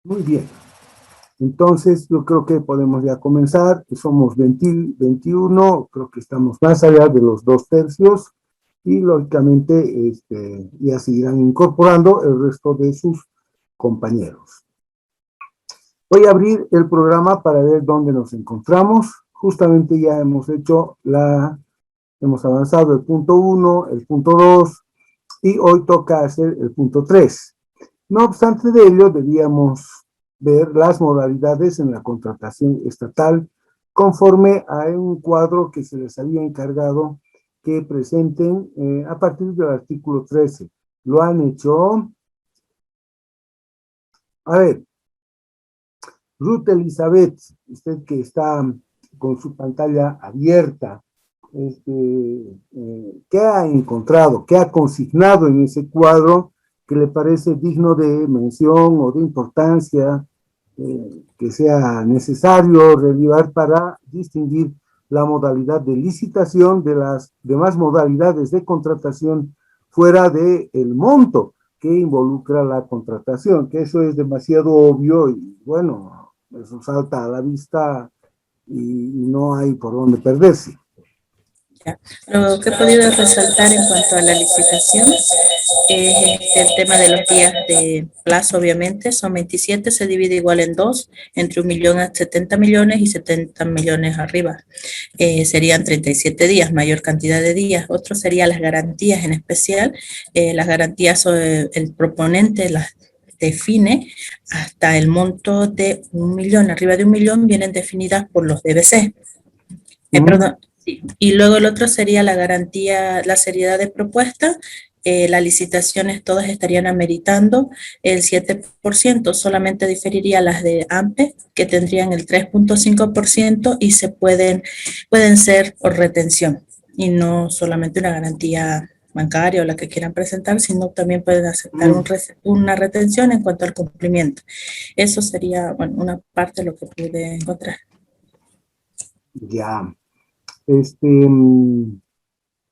Muy bien. Entonces, yo creo que podemos ya comenzar. Somos 21, creo que estamos más allá de los 2/3 y, lógicamente, ya se irán incorporando el resto de sus compañeros. Voy a abrir el programa para ver dónde nos encontramos. Justamente ya hemos avanzado el punto 1, el punto 2 y hoy toca hacer el punto 3. No obstante de ello, debíamos ver las modalidades en la contratación estatal conforme a un cuadro que se les había encargado que presenten a partir del artículo 13. ¿Lo han hecho? A ver, Ruth Elizabeth, usted que está con su pantalla abierta, ¿qué ha encontrado, qué ha consignado en ese cuadro que le parece digno de mención o de importancia, que sea necesario relevar para distinguir la modalidad de licitación de las demás modalidades de contratación fuera del monto que involucra la contratación? Que eso es demasiado obvio y bueno, eso salta a la vista y no hay por dónde perderse. Lo que he podido resaltar en cuanto a la licitación es el tema de los días de plazo. Obviamente son 27, se divide igual en dos, entre 1 millón a 70 millones y 70 millones arriba. Serían 37 días, mayor cantidad de días. Otro sería las garantías en especial. Las garantías, el proponente las define hasta el monto de 1 millón. Arriba de 1 millón vienen definidas por los DBC. Perdón. Y luego el otro sería la garantía, la seriedad de propuesta. Las licitaciones todas estarían ameritando el 7%, solamente diferiría las de AMPE, que tendrían el 3.5% y pueden ser por retención, y no solamente una garantía bancaria o la que quieran presentar, sino también pueden aceptar una retención en cuanto al cumplimiento. Eso sería, bueno, una parte de lo que pude encontrar. Ya.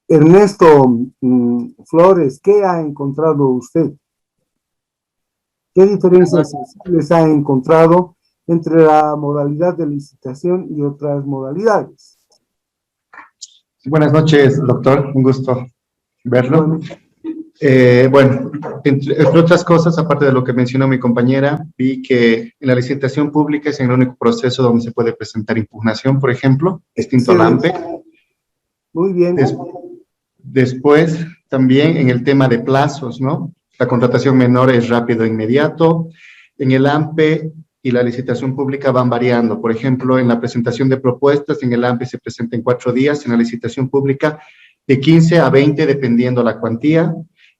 Ernesto Flores, ¿qué ha encontrado usted? ¿Qué diferencias les ha encontrado entre la modalidad de licitación y otras modalidades? Buenas noches, doctor. Un gusto verlo. Bueno, entre otras cosas, aparte de lo que mencionó mi compañera, vi que en la licitación pública es el único proceso donde se puede presentar impugnación, por ejemplo, distinto al AMPE. Muy bien. Después, también en el tema de plazos, ¿no? La contratación menor es rápido e inmediato. En el AMPE y la licitación pública van variando. Por ejemplo, en la presentación de propuestas, en el AMPE se presenta en 4 días, en la licitación pública de 15 a 20, dependiendo la cuantía.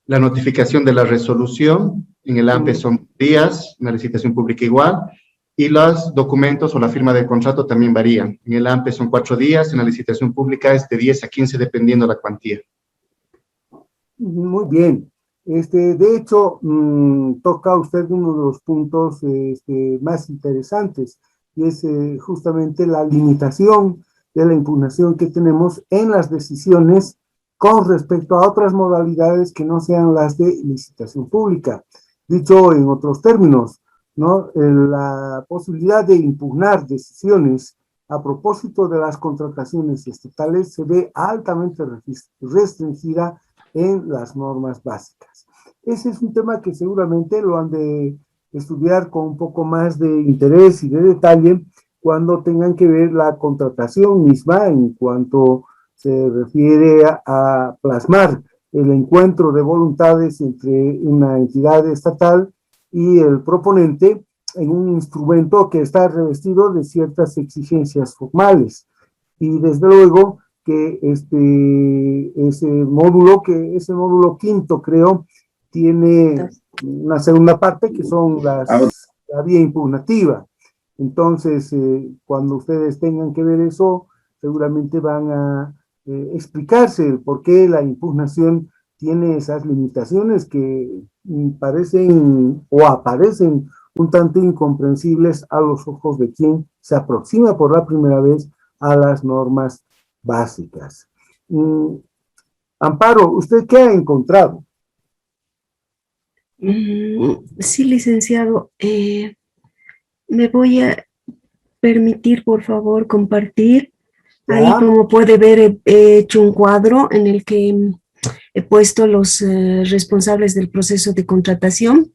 La notificación de la resolución, en el AMPE son días, en la licitación pública igual. Y los documentos o la firma del contrato también varían. En el AMPE son 4 días, en la licitación pública es de 10 a 15, dependiendo la cuantía. Muy bien. De hecho, toca usted uno de los puntos más interesantes, y es justamente la limitación de la impugnación que tenemos en las decisiones con respecto a otras modalidades que no sean las de licitación pública. Dicho en otros términos, ¿no? La posibilidad de impugnar decisiones a propósito de las contrataciones estatales se ve altamente restringida en las normas básicas. Ese es un tema que seguramente lo han de estudiar con un poco más de interés y de detalle cuando tengan que ver la contratación misma en cuanto se refiere a plasmar el encuentro de voluntades entre una entidad estatal y el proponente en un instrumento que está revestido de ciertas exigencias formales. Y desde luego que ese módulo quinto, creo, tiene una segunda parte que son la vía impugnativa. Entonces, cuando ustedes tengan que ver eso, seguramente van a explicarse el por qué la impugnación tiene esas limitaciones que parecen o aparecen un tanto incomprensibles a los ojos de quien se aproxima por la primera vez a las normas básicas. Amparo, ¿usted qué ha encontrado? Sí, licenciado. Me voy a permitir, por favor, compartir. Ahí, ¿Ya? como puede ver, he hecho un cuadro en el que he puesto los responsables del proceso de contratación.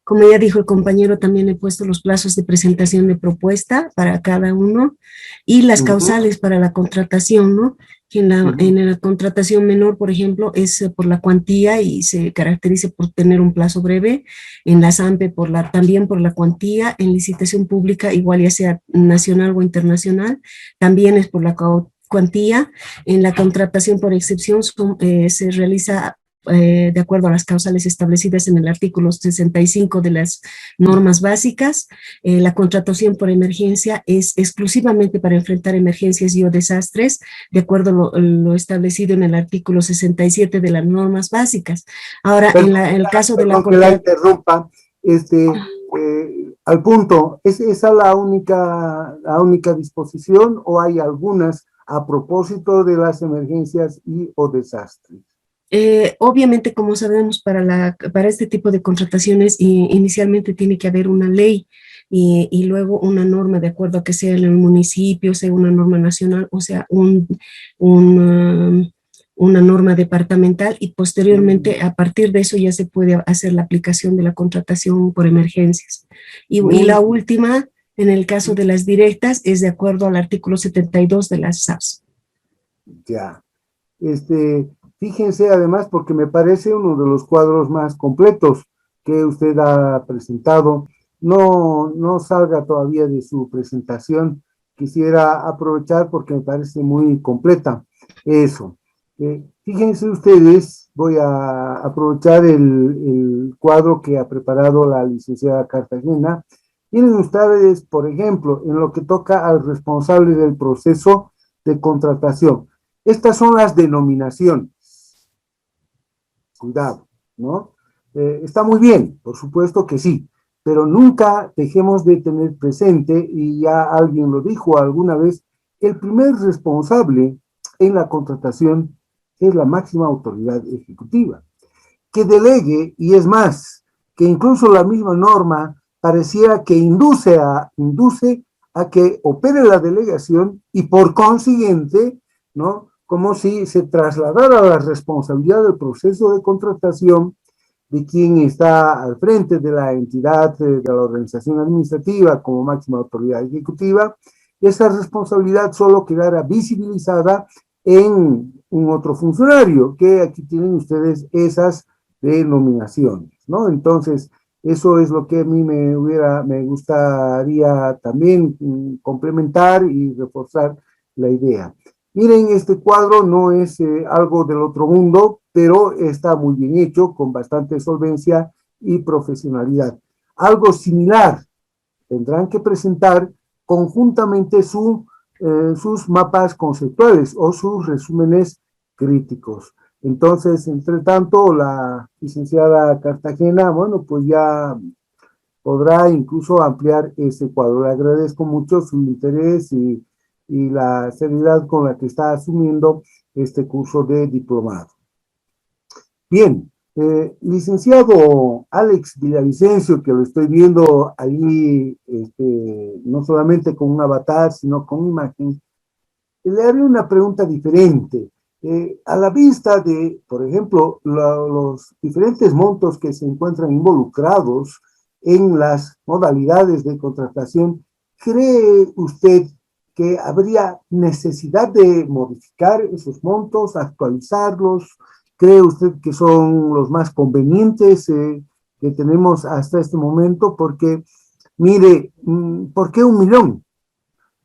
Como ya dijo el compañero, también he puesto los plazos de presentación de propuesta para cada uno y las causales para la contratación, ¿no? Que en la contratación menor, por ejemplo, es por la cuantía y se caracteriza por tener un plazo breve. En la SAMPE también por la cuantía. En licitación pública, igual ya sea nacional o internacional, también es por la cuantía. En la contratación por excepción se realiza de acuerdo a las causales establecidas en el artículo 65 de las normas básicas. La contratación por emergencia es exclusivamente para enfrentar emergencias y o desastres, de acuerdo a lo establecido en el artículo 67 de las normas básicas. Ahora, en el caso de la que la interrumpa, al punto, ¿es esa la única disposición o hay algunas a propósito de las emergencias y o desastres? Obviamente, como sabemos, para este tipo de contrataciones inicialmente tiene que haber una ley y luego una norma de acuerdo a que sea en el municipio, sea una norma nacional, o sea, una norma departamental y posteriormente a partir de eso ya se puede hacer la aplicación de la contratación por emergencias. Y la última, en el caso de las directas, es de acuerdo al artículo 72 de las SAPS. Ya. Fíjense además, porque me parece uno de los cuadros más completos que usted ha presentado. No salga todavía de su presentación. Quisiera aprovechar porque me parece muy completa eso. Fíjense ustedes, voy a aprovechar el cuadro que ha preparado la licenciada Cartagena. Miren ustedes, por ejemplo, en lo que toca al responsable del proceso de contratación. Estas son las denominaciones. Cuidado, ¿no? Está muy bien, por supuesto que sí, pero nunca dejemos de tener presente, y ya alguien lo dijo alguna vez, el primer responsable en la contratación es la máxima autoridad ejecutiva, que delegue, y es más, que incluso la misma norma pareciera que induce a que opere la delegación y por consiguiente, ¿no?, como si se trasladara la responsabilidad del proceso de contratación de quien está al frente de la entidad, de la organización administrativa como máxima autoridad ejecutiva, esa responsabilidad solo quedara visibilizada en un otro funcionario, que aquí tienen ustedes esas denominaciones, ¿no? Entonces, eso es lo que a mí me gustaría también complementar y reforzar la idea. Miren, este cuadro no es algo del otro mundo, pero está muy bien hecho, con bastante solvencia y profesionalidad. Algo similar tendrán que presentar conjuntamente sus mapas conceptuales o sus resúmenes críticos. Entonces, entre tanto, la licenciada Cartagena, bueno, pues ya podrá incluso ampliar ese cuadro. Le agradezco mucho su interés y la seriedad con la que está asumiendo este curso de diplomado. Bien, licenciado Alex Villavicencio, que lo estoy viendo ahí, no solamente con un avatar, sino con imagen, le haré una pregunta diferente. A la vista de, por ejemplo, los diferentes montos que se encuentran involucrados en las modalidades de contratación, ¿cree usted que habría necesidad de modificar esos montos, actualizarlos? ¿Cree usted que son los más convenientes que tenemos hasta este momento? Porque, mire, ¿por qué 1.000.000?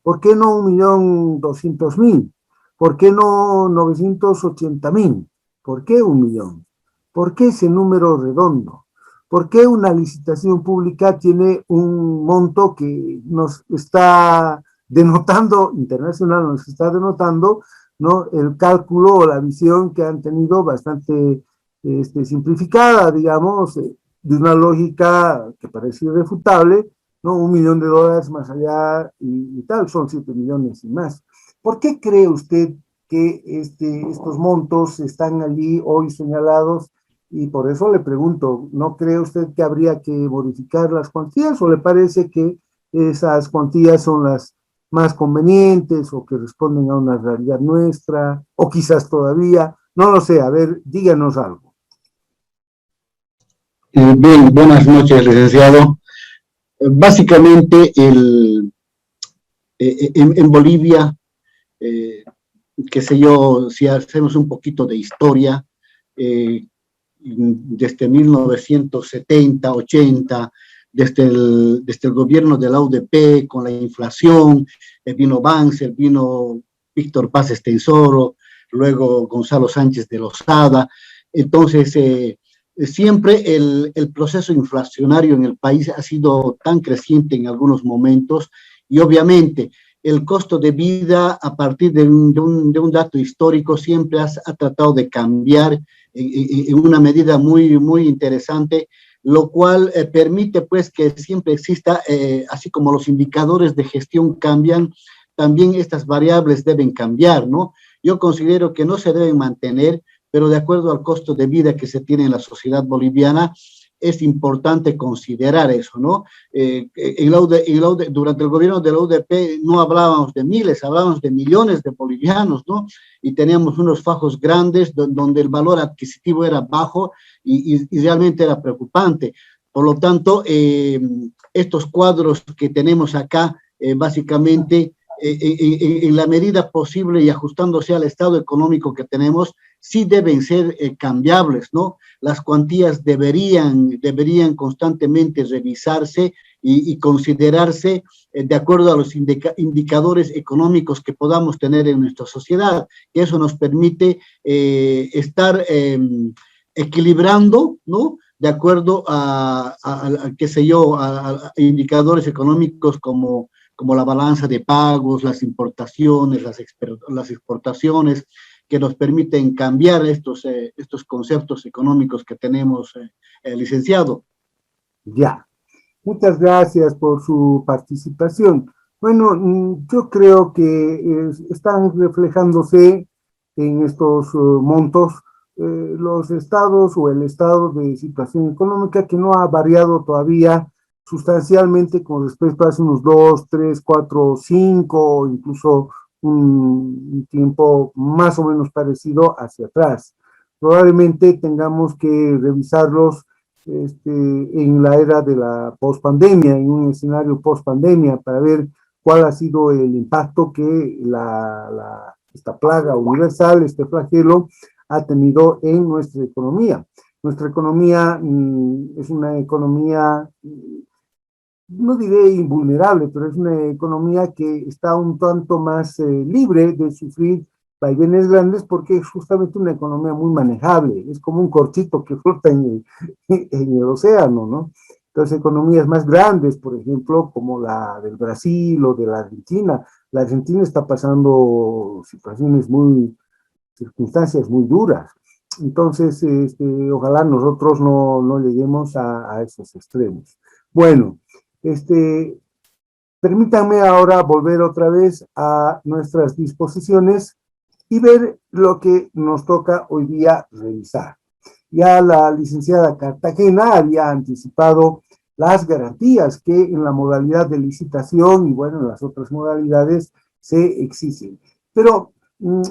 ¿Por qué no 1.200.000? ¿Por qué no 980.000? ¿Por qué 1.000.000? ¿Por qué ese número redondo? ¿Por qué una licitación pública tiene un monto que nos está denotando, internacional nos está denotando, ¿no?, el cálculo o la visión que han tenido bastante simplificada, digamos, de una lógica que parece irrefutable, ¿no? $1.000.000 más allá y tal, son 7 millones y más. ¿Por qué cree usted que estos montos están allí hoy señalados, y por eso le pregunto, ¿no cree usted que habría que modificar las cuantías o le parece que esas cuantías son las más convenientes o que responden a una realidad nuestra, o quizás todavía, no lo sé, a ver, díganos algo? Bien, buenas noches, licenciado. Básicamente, en Bolivia, qué sé yo, si hacemos un poquito de historia, desde 1970, 80, desde el gobierno de la UDP, con la inflación, vino Banzer, vino Víctor Paz Estenssoro, luego Gonzalo Sánchez de Lozada. Entonces, siempre el proceso inflacionario en el país ha sido tan creciente en algunos momentos, y obviamente el costo de vida a partir de un dato histórico siempre ha tratado de cambiar en una medida muy, muy interesante, lo cual permite pues que siempre exista, así como los indicadores de gestión cambian, también estas variables deben cambiar, ¿no? Yo considero que no se deben mantener, pero de acuerdo al costo de vida que se tiene en la sociedad boliviana, es importante considerar eso, ¿no? Durante el gobierno de la UDP no hablábamos de miles, hablábamos de millones de bolivianos, ¿no? Y teníamos unos fajos grandes donde el valor adquisitivo era bajo y realmente era preocupante. Por lo tanto, estos cuadros que tenemos acá, básicamente, en la medida posible y ajustándose al estado económico que tenemos, sí deben ser cambiables, ¿no? Las cuantías deberían constantemente revisarse y considerarse de acuerdo a los indicadores económicos que podamos tener en nuestra sociedad. Eso nos permite estar equilibrando, ¿no? De acuerdo qué sé yo, a indicadores económicos como la balanza de pagos, las importaciones, las exportaciones, que nos permiten cambiar estos conceptos económicos que tenemos, licenciado. Ya, muchas gracias por su participación. Bueno, yo creo que están reflejándose en estos montos los estados o el estado de situación económica que no ha variado todavía sustancialmente con respecto a hace unos 2, 3, 4, 5, incluso un tiempo más o menos parecido hacia atrás. Probablemente tengamos que revisarlos en la era de la pospandemia, en un escenario pospandemia, para ver cuál ha sido el impacto que esta plaga universal, este flagelo, ha tenido en nuestra economía. Nuestra economía es una economía, no diré invulnerable, pero es una economía que está un tanto más libre de sufrir vaivenes grandes porque es justamente una economía muy manejable, es como un corchito que flota en el océano, ¿no? Entonces, economías más grandes, por ejemplo, como la del Brasil o de la Argentina está pasando circunstancias muy duras. Entonces, ojalá nosotros no lleguemos a esos extremos. Bueno, permítanme ahora volver otra vez a nuestras disposiciones y ver lo que nos toca hoy día revisar. Ya la licenciada Cartagena había anticipado las garantías que en la modalidad de licitación y bueno, en las otras modalidades se exigen. Pero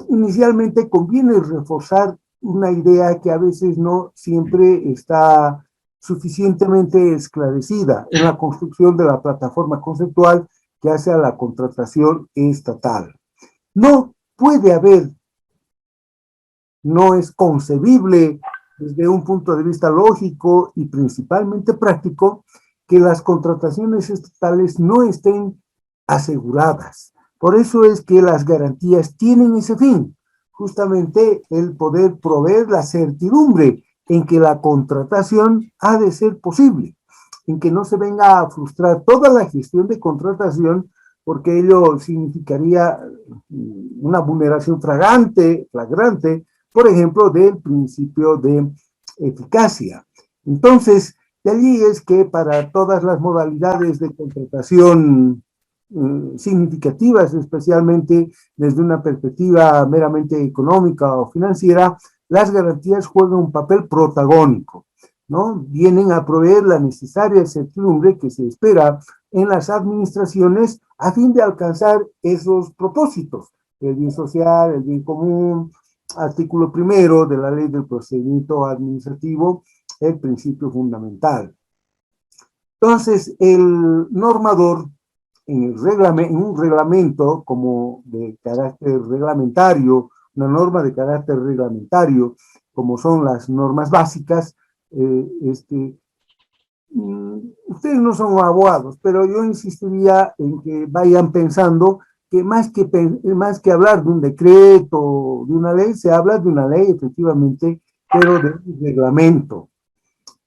inicialmente conviene reforzar una idea que a veces no siempre está suficientemente esclarecida en la construcción de la plataforma conceptual que hace a la contratación estatal. No puede haber, no es concebible desde un punto de vista lógico y principalmente práctico que las contrataciones estatales no estén aseguradas. Por eso es que las garantías tienen ese fin, justamente el poder proveer la certidumbre en que la contratación ha de ser posible, en que no se venga a frustrar toda la gestión de contratación, porque ello significaría una vulneración flagrante, por ejemplo, del principio de eficacia. Entonces, de allí es que para todas las modalidades de contratación significativas, especialmente desde una perspectiva meramente económica o financiera, las garantías juegan un papel protagónico, ¿no? Vienen a proveer la necesaria certidumbre que se espera en las administraciones a fin de alcanzar esos propósitos, el bien social, el bien común, artículo 1 de la Ley del Procedimiento Administrativo, el principio fundamental. Entonces, el normador, en un reglamento como de carácter reglamentario, una norma de carácter reglamentario, como son las normas básicas, ustedes no son abogados, pero yo insistiría en que vayan pensando que más que hablar de un decreto, de una ley, se habla de una ley, efectivamente, pero de un reglamento.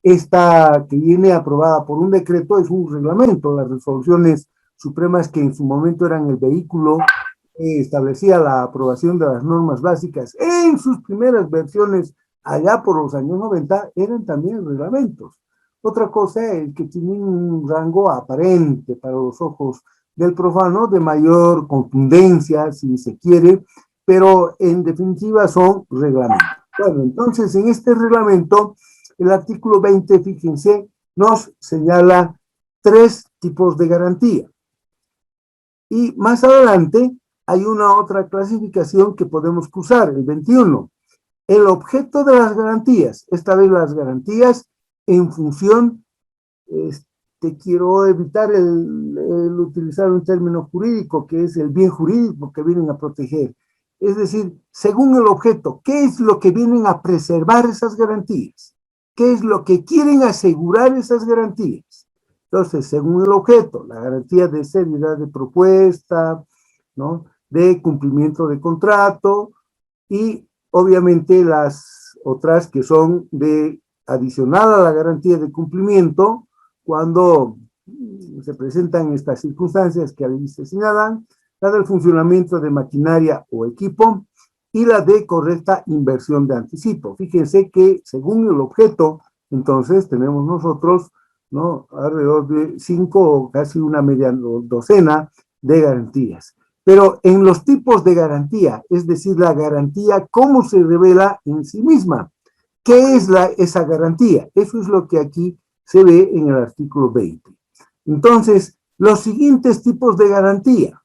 Esta que viene aprobada por un decreto es un reglamento. Las resoluciones supremas que en su momento eran el vehículo establecía la aprobación de las normas básicas en sus primeras versiones allá por los años 90 eran también reglamentos. Otra cosa es que tienen un rango aparente para los ojos del profano de mayor contundencia, si se quiere, pero en definitiva son reglamentos. Bueno, entonces en este reglamento, el artículo 20, fíjense, nos señala 3 tipos de garantía. Y más adelante hay una otra clasificación que podemos usar, el 21. El objeto de las garantías, esta vez las garantías en función, quiero evitar el utilizar un término jurídico, que es el bien jurídico que vienen a proteger. Es decir, según el objeto, ¿qué es lo que vienen a preservar esas garantías? ¿Qué es lo que quieren asegurar esas garantías? Entonces, según el objeto, la garantía de seriedad de propuesta, ¿no?, de cumplimiento de contrato, y obviamente las otras que son de adicional a la garantía de cumplimiento, cuando se presentan estas circunstancias que ahí se señalan, la del funcionamiento de maquinaria o equipo y la de correcta inversión de anticipo. Fíjense que según el objeto, entonces tenemos nosotros, ¿no?, alrededor de 5 o casi una media docena de garantías. Pero en los tipos de garantía, es decir, la garantía, ¿cómo se revela en sí misma? ¿Qué es esa garantía? Eso es lo que aquí se ve en el artículo 20. Entonces, los siguientes tipos de garantía,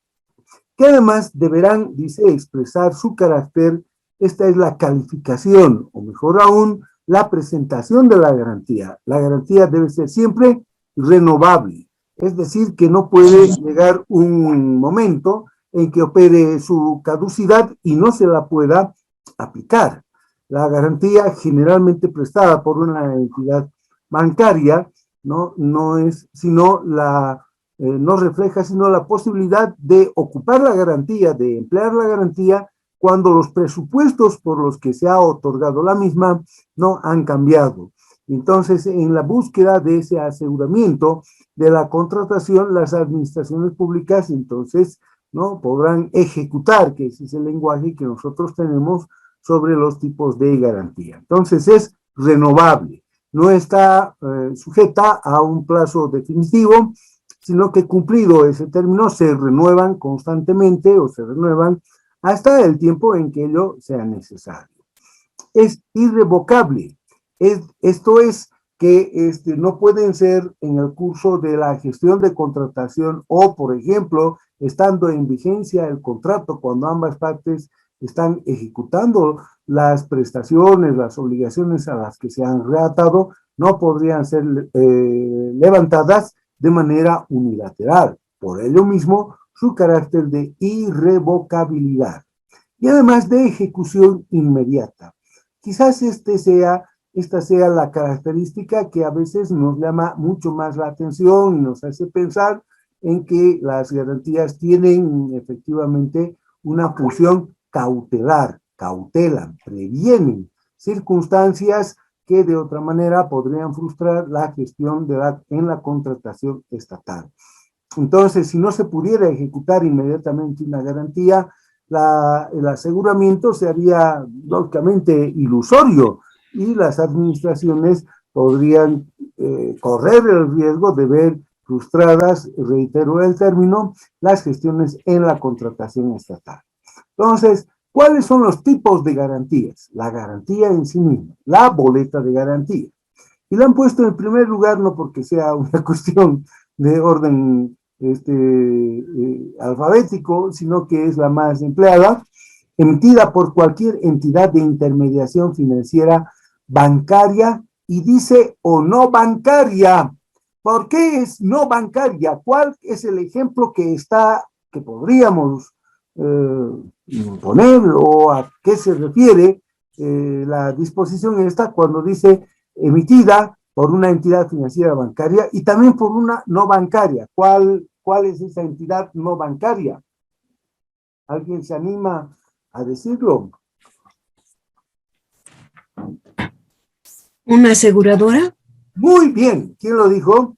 que además deberán, dice, expresar su carácter, esta es la calificación, o mejor aún, la presentación de la garantía. La garantía debe ser siempre renovable, es decir, que no puede llegar un momento en que opere su caducidad y no se la pueda aplicar. La garantía generalmente prestada por una entidad bancaria no es sino no refleja sino la posibilidad de ocupar la garantía, de emplear la garantía cuando los presupuestos por los que se ha otorgado la misma no han cambiado. Entonces, en la búsqueda de ese aseguramiento de la contratación, las administraciones públicas entonces no podrán ejecutar, que ese es el lenguaje que nosotros tenemos sobre los tipos de garantía. Entonces es renovable, no está sujeta a un plazo definitivo, sino que cumplido ese término se renuevan constantemente o se renuevan hasta el tiempo en que ello sea necesario. Es irrevocable, esto es que no pueden ser en el curso de la gestión de contratación o, por ejemplo, estando en vigencia el contrato cuando ambas partes están ejecutando las prestaciones, las obligaciones a las que se han reatado, no podrían ser levantadas de manera unilateral. Por ello mismo, su carácter de irrevocabilidad. Y además de ejecución inmediata. Quizás esta sea la característica que a veces nos llama mucho más la atención y nos hace pensar en que las garantías tienen efectivamente una función cautelar, cautelan, previenen circunstancias que de otra manera podrían frustrar la gestión en la contratación estatal. Entonces, si no se pudiera ejecutar inmediatamente una garantía, el aseguramiento se haría lógicamente ilusorio y las administraciones podrían correr el riesgo de ver frustradas, reitero el término, las gestiones en la contratación estatal. Entonces, ¿cuáles son los tipos de garantías? La garantía en sí misma, la boleta de garantía. Y la han puesto en primer lugar no porque sea una cuestión de orden alfabético, sino que es la más empleada, emitida por cualquier entidad de intermediación financiera bancaria, y dice o no bancaria. ¿Por qué es no bancaria? ¿Cuál es el ejemplo que podríamos poner, o a qué se refiere la disposición esta cuando dice emitida por una entidad financiera bancaria y también por una no bancaria? ¿Cuál es esa entidad no bancaria? ¿Alguien se anima a decirlo? ¿Una aseguradora? Muy bien. ¿Quién lo dijo?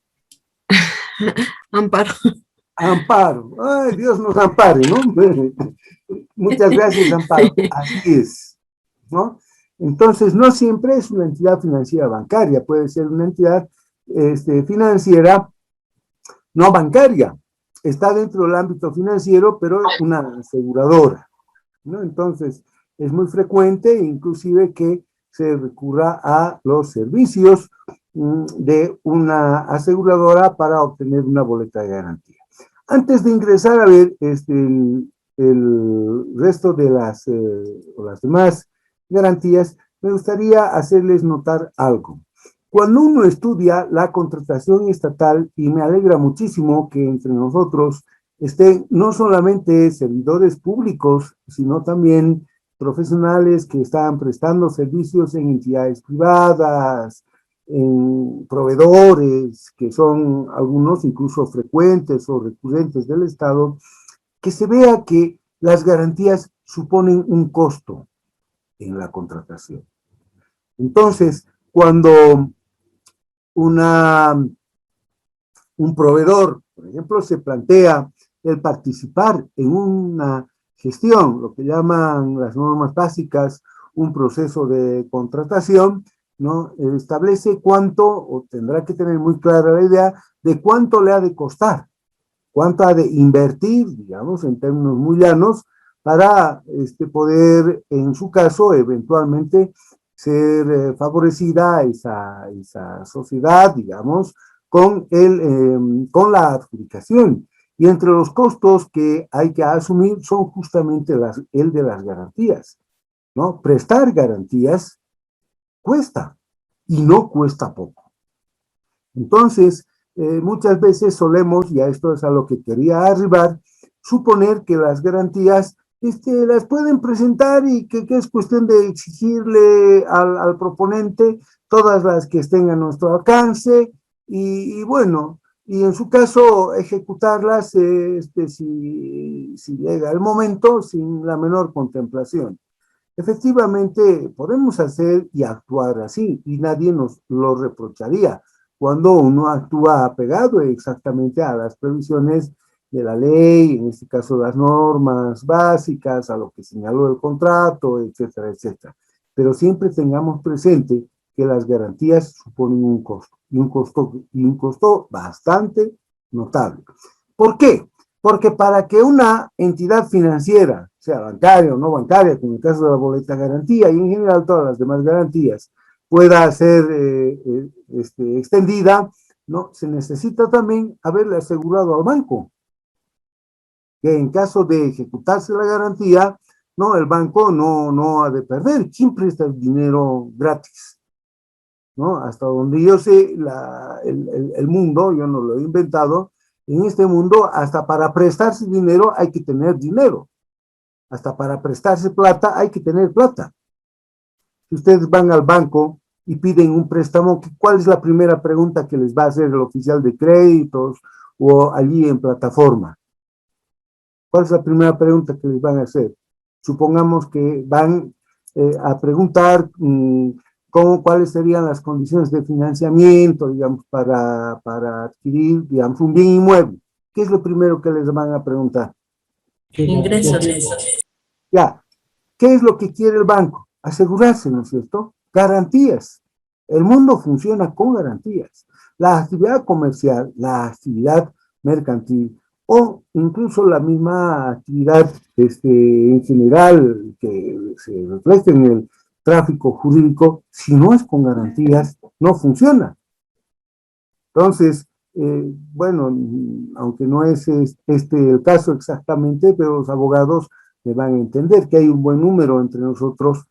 Amparo. Amparo. Ay, Dios nos ampare, ¿no? Muchas gracias, Amparo. Así es, ¿no? Entonces, no siempre es una entidad financiera bancaria, puede ser una entidad financiera no bancaria. Está dentro del ámbito financiero, pero es una aseguradora, ¿no? Entonces, es muy frecuente, inclusive, que se recurra a los servicios de una aseguradora para obtener una boleta de garantía. Antes de ingresar a ver el resto de las demás garantías, me gustaría hacerles notar algo. Cuando uno estudia la contratación estatal, y me alegra muchísimo que entre nosotros estén no solamente servidores públicos, sino también profesionales que están prestando servicios en entidades privadas, en proveedores, que son algunos incluso frecuentes o recurrentes del Estado, que se vea que las garantías suponen un costo en la contratación. Entonces, cuando un proveedor, por ejemplo, se plantea el participar en una gestión, lo que llaman las normas básicas, un proceso de contratación, ¿no? Establece cuánto, o tendrá que tener muy clara la idea de cuánto le ha de costar, cuánto ha de invertir, digamos, en términos muy llanos, para poder, en su caso, eventualmente ser favorecida esa sociedad, digamos, con la adjudicación. Y entre los costos que hay que asumir son justamente el de las garantías, ¿no? Prestar garantías cuesta, y no cuesta poco. Entonces, muchas veces solemos, y a esto es a lo que quería arribar, suponer que las garantías las pueden presentar y que es cuestión de exigirle al proponente todas las que estén a nuestro alcance, y bueno, y en su caso ejecutarlas si llega el momento, sin la menor contemplación. Efectivamente, podemos hacer y actuar así, y nadie nos lo reprocharía cuando uno actúa apegado exactamente a las previsiones de la ley, en este caso las normas básicas, a lo que señaló el contrato, etcétera, etcétera. Pero siempre tengamos presente que las garantías suponen un costo, y un costo bastante notable. ¿Por qué? Porque para que una entidad financiera, sea bancaria o no bancaria, como en el caso de la boleta garantía y en general todas las demás garantías, pueda ser extendida, ¿no? Se necesita también haberle asegurado al banco que en caso de ejecutarse la garantía, no, el banco no ha de perder. ¿Quién presta el dinero gratis? ¿No? Hasta donde yo sé, el mundo, yo no lo he inventado, en este mundo, hasta para prestarse dinero hay que tener dinero. Hasta para prestarse plata hay que tener plata. Si ustedes van al banco y piden un préstamo, ¿cuál es la primera pregunta que les va a hacer el oficial de créditos o allí en plataforma? ¿Cuál es la primera pregunta que les van a hacer? Supongamos que van a preguntar cuáles serían las condiciones de financiamiento, digamos, para adquirir, digamos, un bien inmueble. ¿Qué es lo primero que les van a preguntar? Ingresos. Ya. ¿Qué es lo que quiere el banco? Asegurarse, ¿no es cierto? Garantías. El mundo funciona con garantías. la actividad comercial, la actividad mercantil, o incluso la misma actividad en general que se refleja en el tráfico jurídico, si no es con garantías, no funciona. Entonces, bueno, aunque no es el caso exactamente, pero los abogados me van a entender que hay un buen número entre nosotros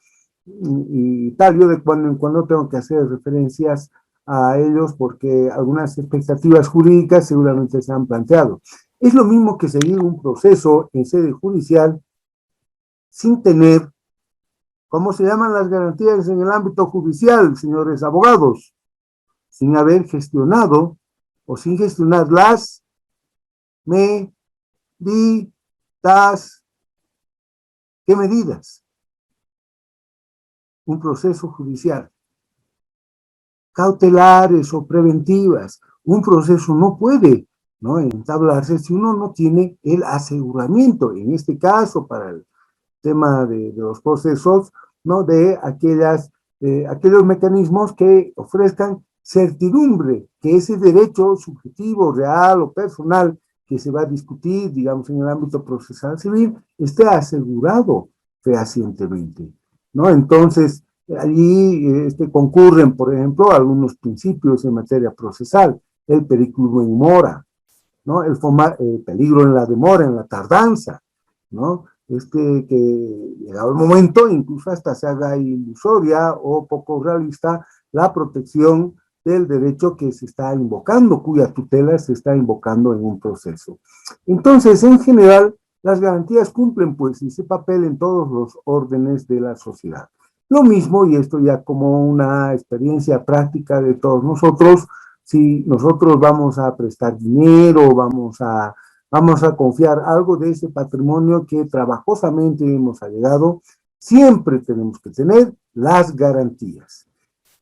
y tal. Yo de cuando en cuando tengo que hacer referencias a ellos porque algunas expectativas jurídicas seguramente se han planteado. Es lo mismo que seguir un proceso en sede judicial sin tener, ¿cómo se llaman las garantías en el ámbito judicial, señores abogados? Sin haber gestionado o sin gestionar las medidas. ¿Qué medidas? Un proceso judicial. Cautelares o preventivas. Un proceso no puede, ¿no?, entablarse si uno no tiene el aseguramiento, en este caso para el tema de los procesos, ¿no?, de aquellos mecanismos que ofrezcan certidumbre, que ese derecho subjetivo, real o personal que se va a discutir, digamos, en el ámbito procesal civil, esté asegurado fehacientemente, ¿no? Entonces, allí concurren, por ejemplo, algunos principios en materia procesal, el periculum in mora, ¿no?, el peligro en la demora, en la tardanza, ¿no?, que llegado el momento, incluso hasta se haga ilusoria o poco realista la protección del derecho que se está invocando, cuya tutela se está invocando en un proceso. Entonces, en general, las garantías cumplen pues ese papel en todos los órdenes de la sociedad. Lo mismo, y esto ya como una experiencia práctica de todos nosotros, si nosotros vamos a prestar dinero, vamos a confiar algo de ese patrimonio que trabajosamente hemos allegado, siempre tenemos que tener las garantías.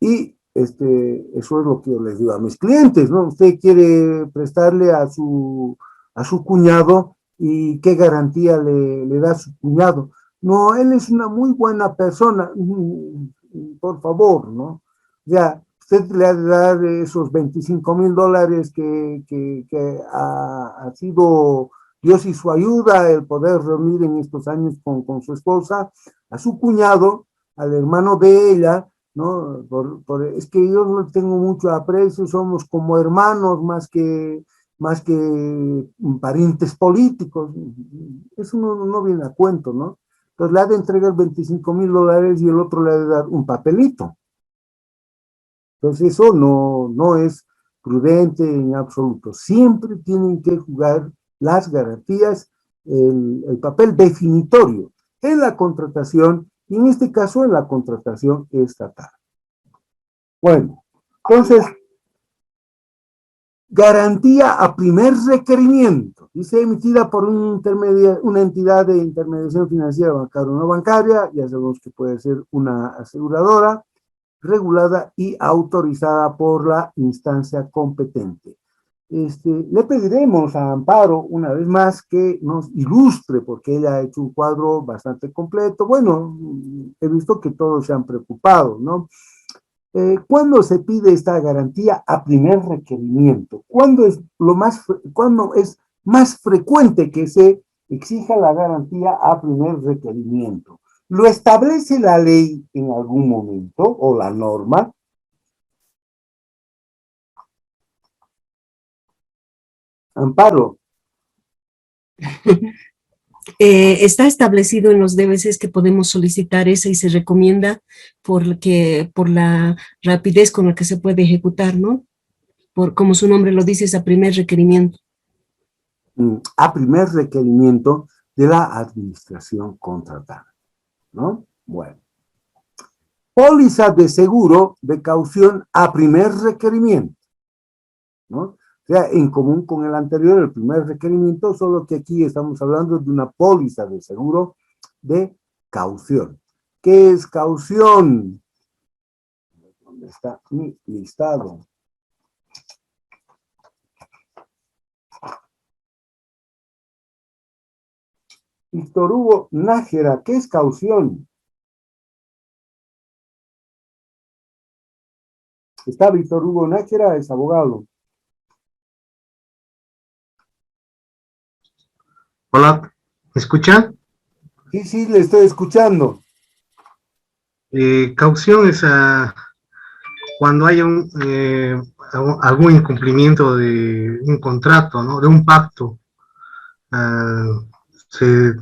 Y eso es lo que yo les digo a mis clientes, ¿no? Usted quiere prestarle a su cuñado, ¿y qué garantía le da a su cuñado? No, él es una muy buena persona, por favor, ¿no? Ya, usted le ha de dar esos $25,000 que ha sido Dios y su ayuda el poder reunir en estos años con su esposa, a su cuñado, al hermano de ella, ¿no? Es que yo no tengo mucho aprecio, somos como hermanos más que parientes políticos. Eso no viene a cuento, ¿no? Entonces le ha de entregar $25,000 y el otro le ha de dar un papelito. Entonces eso no es prudente en absoluto. Siempre tienen que jugar las garantías, el papel definitorio en la contratación, y en este caso en la contratación estatal. Bueno, entonces, garantía a primer requerimiento, dice, emitida por una entidad de intermediación financiera, bancaria o no bancaria, ya sabemos que puede ser una aseguradora, regulada y autorizada por la instancia competente. Le pediremos a Amparo una vez más que nos ilustre, porque ella ha hecho un cuadro bastante completo. Bueno, he visto que todos se han preocupado, ¿no? ¿Cuándo se pide esta garantía a primer requerimiento? ¿Cuándo es más frecuente que se exija la garantía a primer requerimiento? ¿Lo establece la ley en algún momento o la norma? Amparo. Está establecido en los DBCs que podemos solicitar esa y se recomienda por la rapidez con la que se puede ejecutar, ¿no? Como su nombre lo dice, es a primer requerimiento. A primer requerimiento de la administración contratada, ¿no? Bueno. Póliza de seguro de caución a primer requerimiento, ¿no? O sea, en común con el anterior, el primer requerimiento, solo que aquí estamos hablando de una póliza de seguro de caución. ¿Qué es caución? ¿Dónde está mi listado? Víctor Hugo Nájera, ¿qué es caución? Está Víctor Hugo Nájera, es abogado. Hola, ¿me escucha? Sí, sí, le estoy escuchando. Caución es cuando hay algún incumplimiento de un contrato, ¿no? De un pacto. ah, se,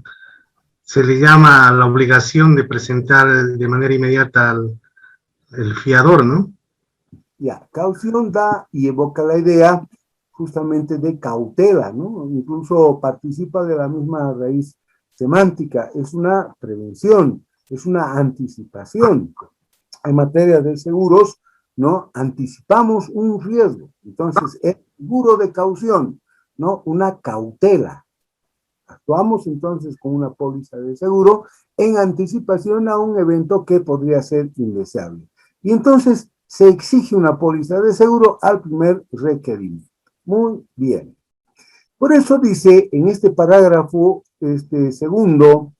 se le llama a la obligación de presentar de manera inmediata al el fiador, ¿no? Ya, caución da y evoca la idea justamente de cautela, ¿no? Incluso participa de la misma raíz semántica, es una prevención, es una anticipación. En materia de seguros, ¿no? Anticipamos un riesgo. Entonces, es seguro de caución, ¿no? Una cautela. Actuamos entonces con una póliza de seguro en anticipación a un evento que podría ser indeseable. Y entonces se exige una póliza de seguro al primer requerimiento. Muy bien. Por eso dice en este parágrafo segundo,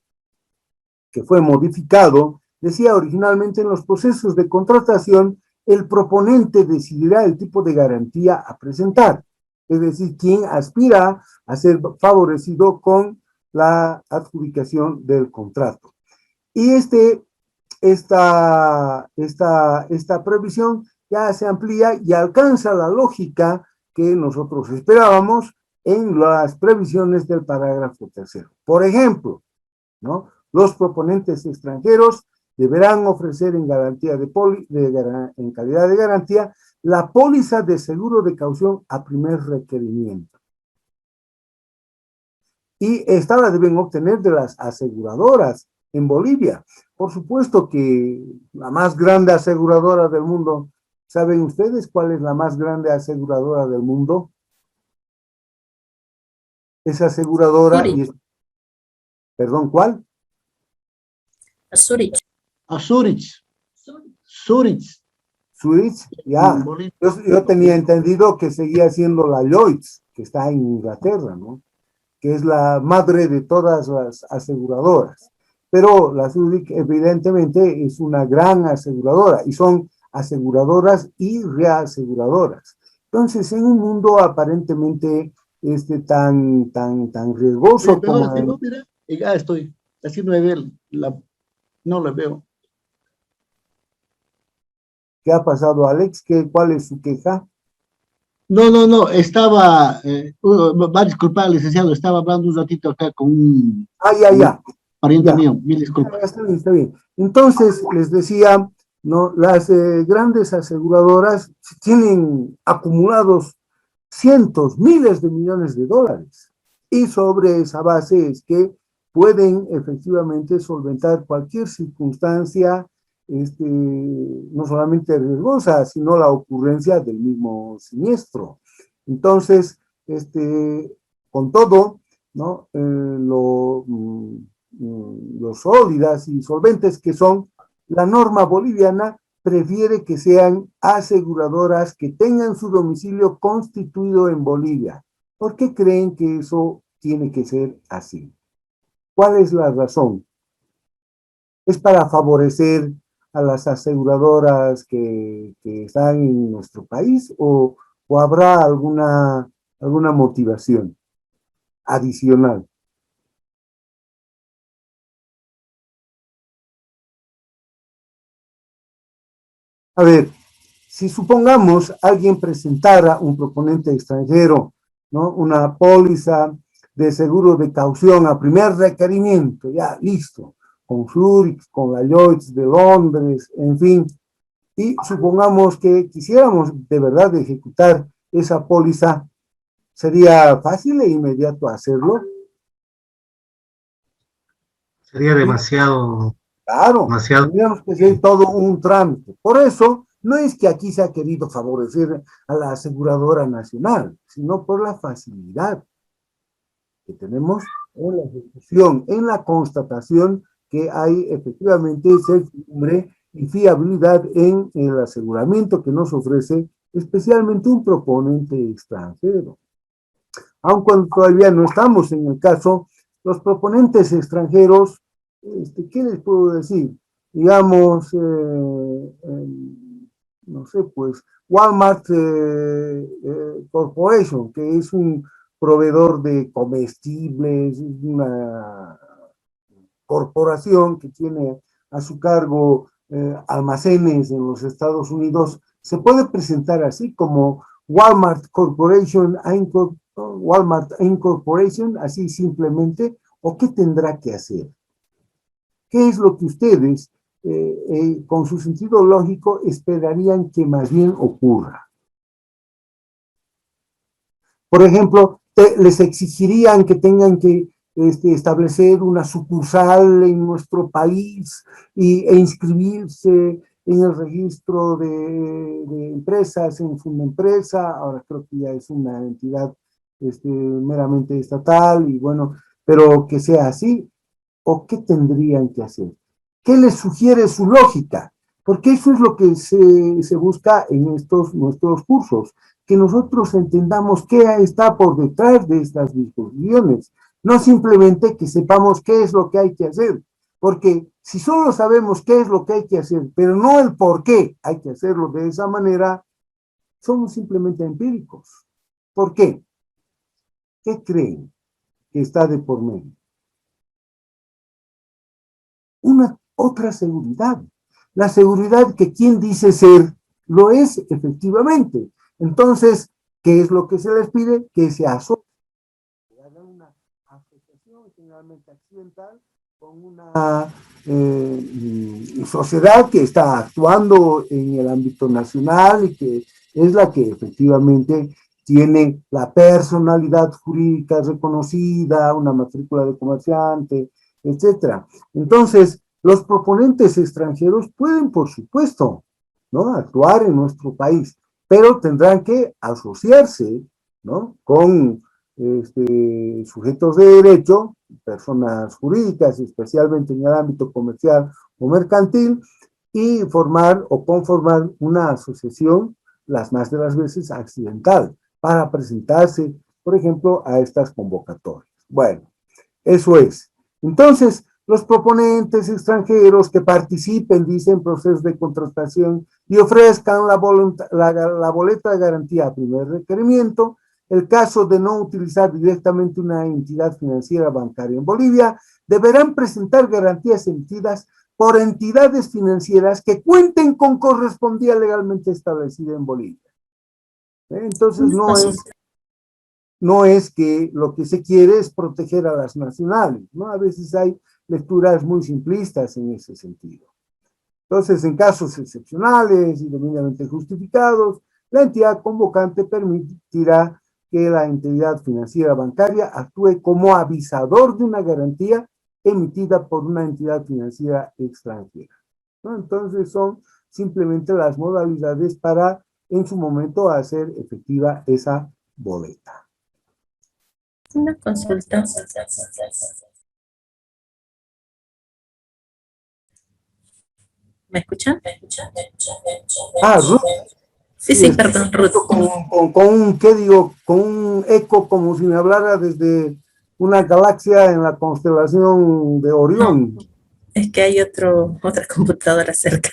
que fue modificado, decía originalmente en los procesos de contratación, el proponente decidirá el tipo de garantía a presentar. Es decir, quien aspira a ser favorecido con la adjudicación del contrato. Y esta previsión ya se amplía y alcanza la lógica que nosotros esperábamos en las previsiones del parágrafo tercero. Por ejemplo, ¿no? Los proponentes extranjeros deberán ofrecer en en calidad de garantía la póliza de seguro de caución a primer requerimiento. Y esta la deben obtener de las aseguradoras en Bolivia. Por supuesto que la más grande aseguradora del mundo, ¿saben ustedes cuál es la más grande aseguradora del mundo? Esa aseguradora Zurich. Perdón, ¿cuál? Zurich. A Zurich. Zurich. Zurich, ya. Yo tenía entendido que seguía siendo la Lloyds, que está en Inglaterra, ¿no? Que es la madre de todas las aseguradoras. Pero la Zurich evidentemente es una gran aseguradora y son aseguradoras y reaseguradoras. Entonces, en un mundo aparentemente tan riesgoso como Perdón, mira, ya estoy, así no me ve, no la veo. ¿qué ha pasado, Alex? ¿Cuál es su queja? No, estaba, va a disculpar, licenciado, estaba hablando un ratito acá con un Ya. pariente Ya. mío, mil disculpas. Está bien, está bien. Entonces, les decía, ¿no? Las grandes aseguradoras tienen acumulados cientos, miles de millones de dólares. Y sobre esa base es que pueden efectivamente solventar cualquier circunstancia, no solamente riesgosa, sino la ocurrencia del mismo siniestro. Entonces, con todo, ¿no? Los sólidas y solventes que son, la norma boliviana prefiere que sean aseguradoras que tengan su domicilio constituido en Bolivia. ¿Por qué creen que eso tiene que ser así? ¿Cuál es la razón? ¿Es para favorecer a las aseguradoras que están en nuestro país o habrá alguna motivación adicional? A ver, si supongamos alguien presentara un proponente extranjero, ¿no? Una póliza de seguro de caución a primer requerimiento, ya listo, con Zurich, con la Lloyds de Londres, en fin, y supongamos que quisiéramos de verdad ejecutar esa póliza, ¿sería fácil e inmediato hacerlo? Sería demasiado, Claro, demasiado. tendríamos que hacer todo un trámite. Por eso, no es que aquí se ha querido favorecer a la aseguradora nacional, sino por la facilidad que tenemos en la ejecución, en la constatación que hay efectivamente certidumbre y fiabilidad en el aseguramiento que nos ofrece especialmente un proponente extranjero. Aun cuando todavía no estamos en el caso, los proponentes extranjeros, ¿qué les puedo decir? Digamos, no sé, pues Walmart Corporation, que es un proveedor de comestibles, una corporación que tiene a su cargo almacenes en los Estados Unidos, se puede presentar así como Walmart Corporation, Walmart Incorporation, así simplemente, o qué tendrá que hacer. ¿Qué es lo que ustedes, con su sentido lógico, esperarían que más bien ocurra? Por ejemplo, les exigirían que tengan que establecer una sucursal en nuestro país e inscribirse en el registro de empresas, en Fundempresa. Ahora creo que ya es una entidad meramente estatal, y bueno, pero que sea así. ¿O qué tendrían que hacer? ¿Qué les sugiere su lógica? Porque eso es lo que se busca en nuestros cursos, que nosotros entendamos qué está por detrás de estas disposiciones, no simplemente que sepamos qué es lo que hay que hacer, porque si solo sabemos qué es lo que hay que hacer, pero no el por qué hay que hacerlo de esa manera, somos simplemente empíricos. ¿Por qué? ¿Qué creen que está de por medio? Una otra seguridad, la seguridad que quien dice ser lo es efectivamente. Entonces, ¿qué es lo que se les pide? Que se asocien, que hagan una asociación generalmente accidental con una sociedad que está actuando en el ámbito nacional y que es la que efectivamente tiene la personalidad jurídica reconocida, una matrícula de comerciante, etcétera. Entonces, los proponentes extranjeros pueden, por supuesto, ¿no?, actuar en nuestro país, pero tendrán que asociarse, ¿no?, con sujetos de derecho, personas jurídicas, especialmente en el ámbito comercial o mercantil, y formar o conformar una asociación, las más de las veces accidental, para presentarse, por ejemplo, a estas convocatorias. Bueno, eso es. Entonces, los proponentes extranjeros que participen, dicen, en procesos de contratación y ofrezcan la boleta de garantía a primer requerimiento, el caso de no utilizar directamente una entidad financiera bancaria en Bolivia, deberán presentar garantías emitidas por entidades financieras que cuenten con correspondía legalmente establecida en Bolivia. Entonces, no es que lo que se quiere es proteger a las nacionales, ¿no? A veces hay lecturas muy simplistas en ese sentido. Entonces, en casos excepcionales y debidamente justificados, la entidad convocante permitirá que la entidad financiera bancaria actúe como avisador de una garantía emitida por una entidad financiera extranjera, ¿no? Entonces, son simplemente las modalidades para, en su momento, hacer efectiva esa boleta. Una consulta. ¿Me escuchan? Ruth. Sí, perdón, Ruth. Con un, ¿qué digo? Con un eco como si me hablara desde una galaxia en la constelación de Orión. No, es que hay otra computadora cerca.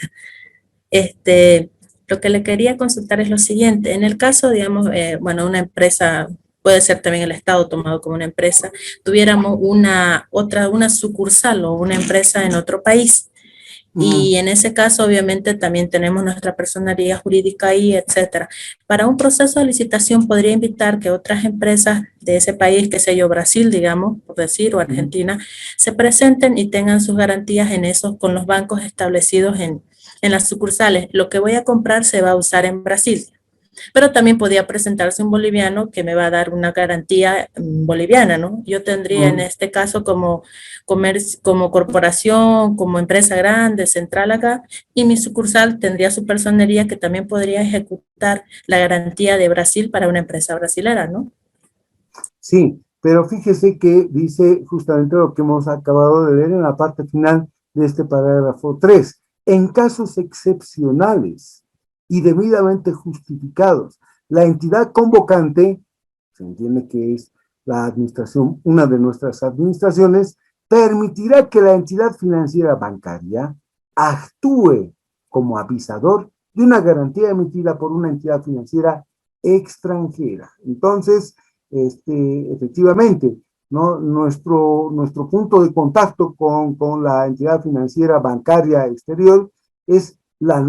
Lo que le quería consultar es lo siguiente. En el caso, digamos, bueno, una empresa, puede ser también el Estado tomado como una empresa, tuviéramos una sucursal o una empresa en otro país. Y en ese caso, obviamente, también tenemos nuestra personalidad jurídica ahí, etcétera. Para un proceso de licitación podría invitar que otras empresas de ese país, qué sé yo, Brasil, digamos, por decir, o Argentina, se presenten y tengan sus garantías en esos, con los bancos establecidos en las sucursales. Lo que voy a comprar se va a usar en Brasil. Pero también podía presentarse un boliviano que me va a dar una garantía boliviana, ¿no? Yo tendría en este caso como corporación, como empresa grande, central acá, y mi sucursal tendría su personería que también podría ejecutar la garantía de Brasil para una empresa brasilera, ¿no? Sí, pero fíjese que dice justamente lo que hemos acabado de leer en la parte final de este parágrafo 3. En casos excepcionales y debidamente justificados, la entidad convocante, se entiende que es la administración, una de nuestras administraciones, permitirá que la entidad financiera bancaria actúe como avisador de una garantía emitida por una entidad financiera extranjera. Entonces, efectivamente, ¿no? Nuestro punto de contacto con la entidad financiera bancaria exterior es la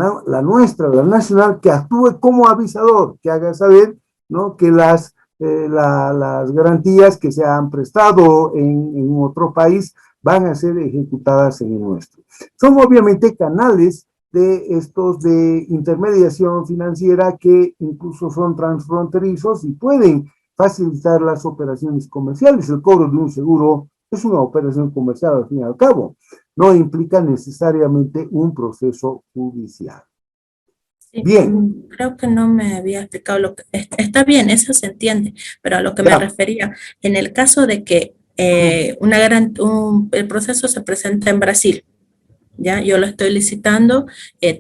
nuestra, la nacional, que actúe como avisador, que haga saber, ¿no?, que las garantías que se han prestado en otro país van a ser ejecutadas en el nuestro. Son obviamente canales de intermediación financiera que incluso son transfronterizos y pueden facilitar las operaciones comerciales. El cobro de un seguro es una operación comercial al fin y al cabo, no implica necesariamente un proceso judicial. Sí, Bien. creo que no me había explicado lo que está bien, eso se entiende, pero a lo que me refería, en el caso de que el proceso se presenta en Brasil, ¿ya? Yo lo estoy licitando,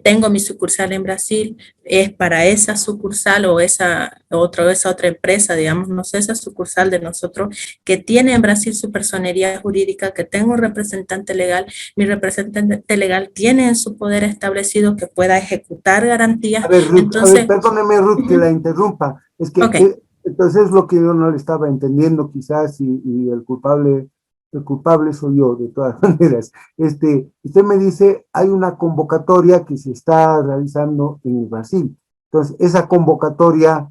tengo mi sucursal en Brasil, es para esa sucursal o esa otra empresa, digamos, no sé, esa sucursal de nosotros que tiene en Brasil su personería jurídica, que tengo un representante legal, mi representante legal tiene en su poder establecido que pueda ejecutar garantías. A ver, Ruth, Entonces, perdóneme, Ruth, que la interrumpa. Es que okay. Entonces es lo que yo no le estaba entendiendo quizás y el culpable soy yo, de todas maneras. Usted me dice, hay una convocatoria que se está realizando en Brasil. Entonces, esa convocatoria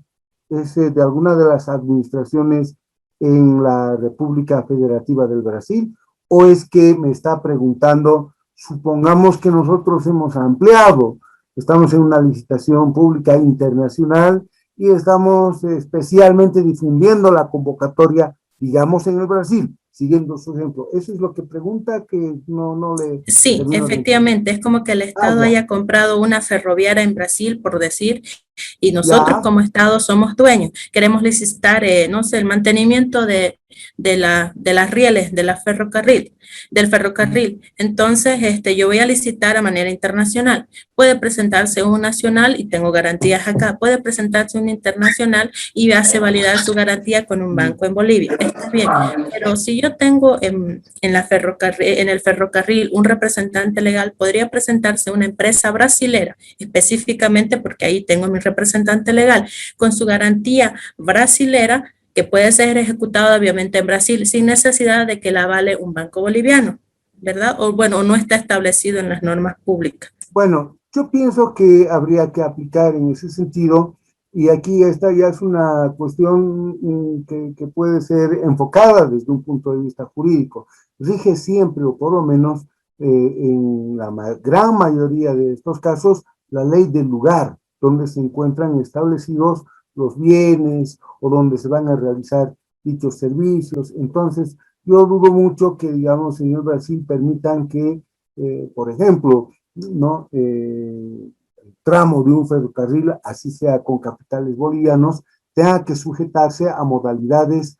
es de alguna de las administraciones en la República Federativa del Brasil, o es que me está preguntando, supongamos que nosotros hemos ampliado, estamos en una licitación pública internacional y estamos especialmente difundiendo la convocatoria, digamos, en el Brasil, siguiendo su ejemplo. Eso es lo que pregunta, que no le... Sí, efectivamente, es como que el Estado haya comprado una ferroviaria en Brasil, por decir, y nosotros como Estado somos dueños. Queremos licitar, no sé, el mantenimiento de las rieles del ferrocarril. Entonces, yo voy a licitar a manera internacional. Puede presentarse un nacional y tengo garantías acá. Puede presentarse un internacional y hace validar su garantía con un banco en Bolivia. Está bien, pero si yo tengo en el ferrocarril un representante legal, podría presentarse una empresa brasilera, específicamente porque ahí tengo mi representante legal, con su garantía brasilera, que puede ser ejecutada obviamente en Brasil, sin necesidad de que la avale un banco boliviano, ¿verdad? O bueno, no está establecido en las normas públicas. Bueno, yo pienso que habría que aplicar en ese sentido, y aquí esta ya es una cuestión que puede ser enfocada desde un punto de vista jurídico. Rige siempre, o por lo menos en la gran mayoría de estos casos, la ley del lugar donde se encuentran establecidos los bienes o donde se van a realizar dichos servicios. Entonces, yo dudo mucho que, digamos, en el Brasil permitan que, por ejemplo, ¿no? El tramo de un ferrocarril, así sea con capitales bolivianos, tenga que sujetarse a modalidades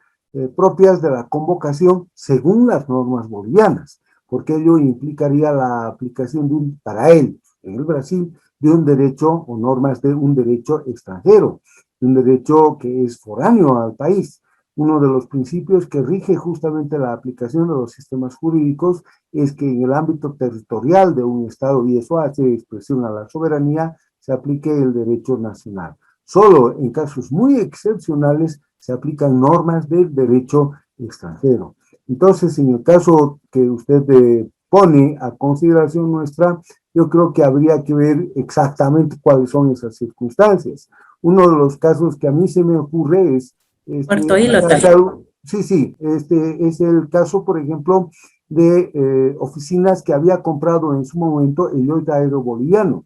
propias de la convocación según las normas bolivianas, porque ello implicaría la aplicación para él, en el Brasil, de un derecho o normas de un derecho extranjero, de un derecho que es foráneo al país. Uno de los principios que rige justamente la aplicación de los sistemas jurídicos es que en el ámbito territorial de un Estado, y eso hace expresión a la soberanía, se aplique el derecho nacional. Solo en casos muy excepcionales se aplican normas del derecho extranjero. Entonces, en el caso que usted pone a consideración nuestra, yo creo que habría que ver exactamente cuáles son esas circunstancias. Uno de los casos que a mí se me ocurre es Puerto Hilo. Sí, es el caso, por ejemplo, de oficinas que había comprado en su momento el Lloyd Aero Boliviano.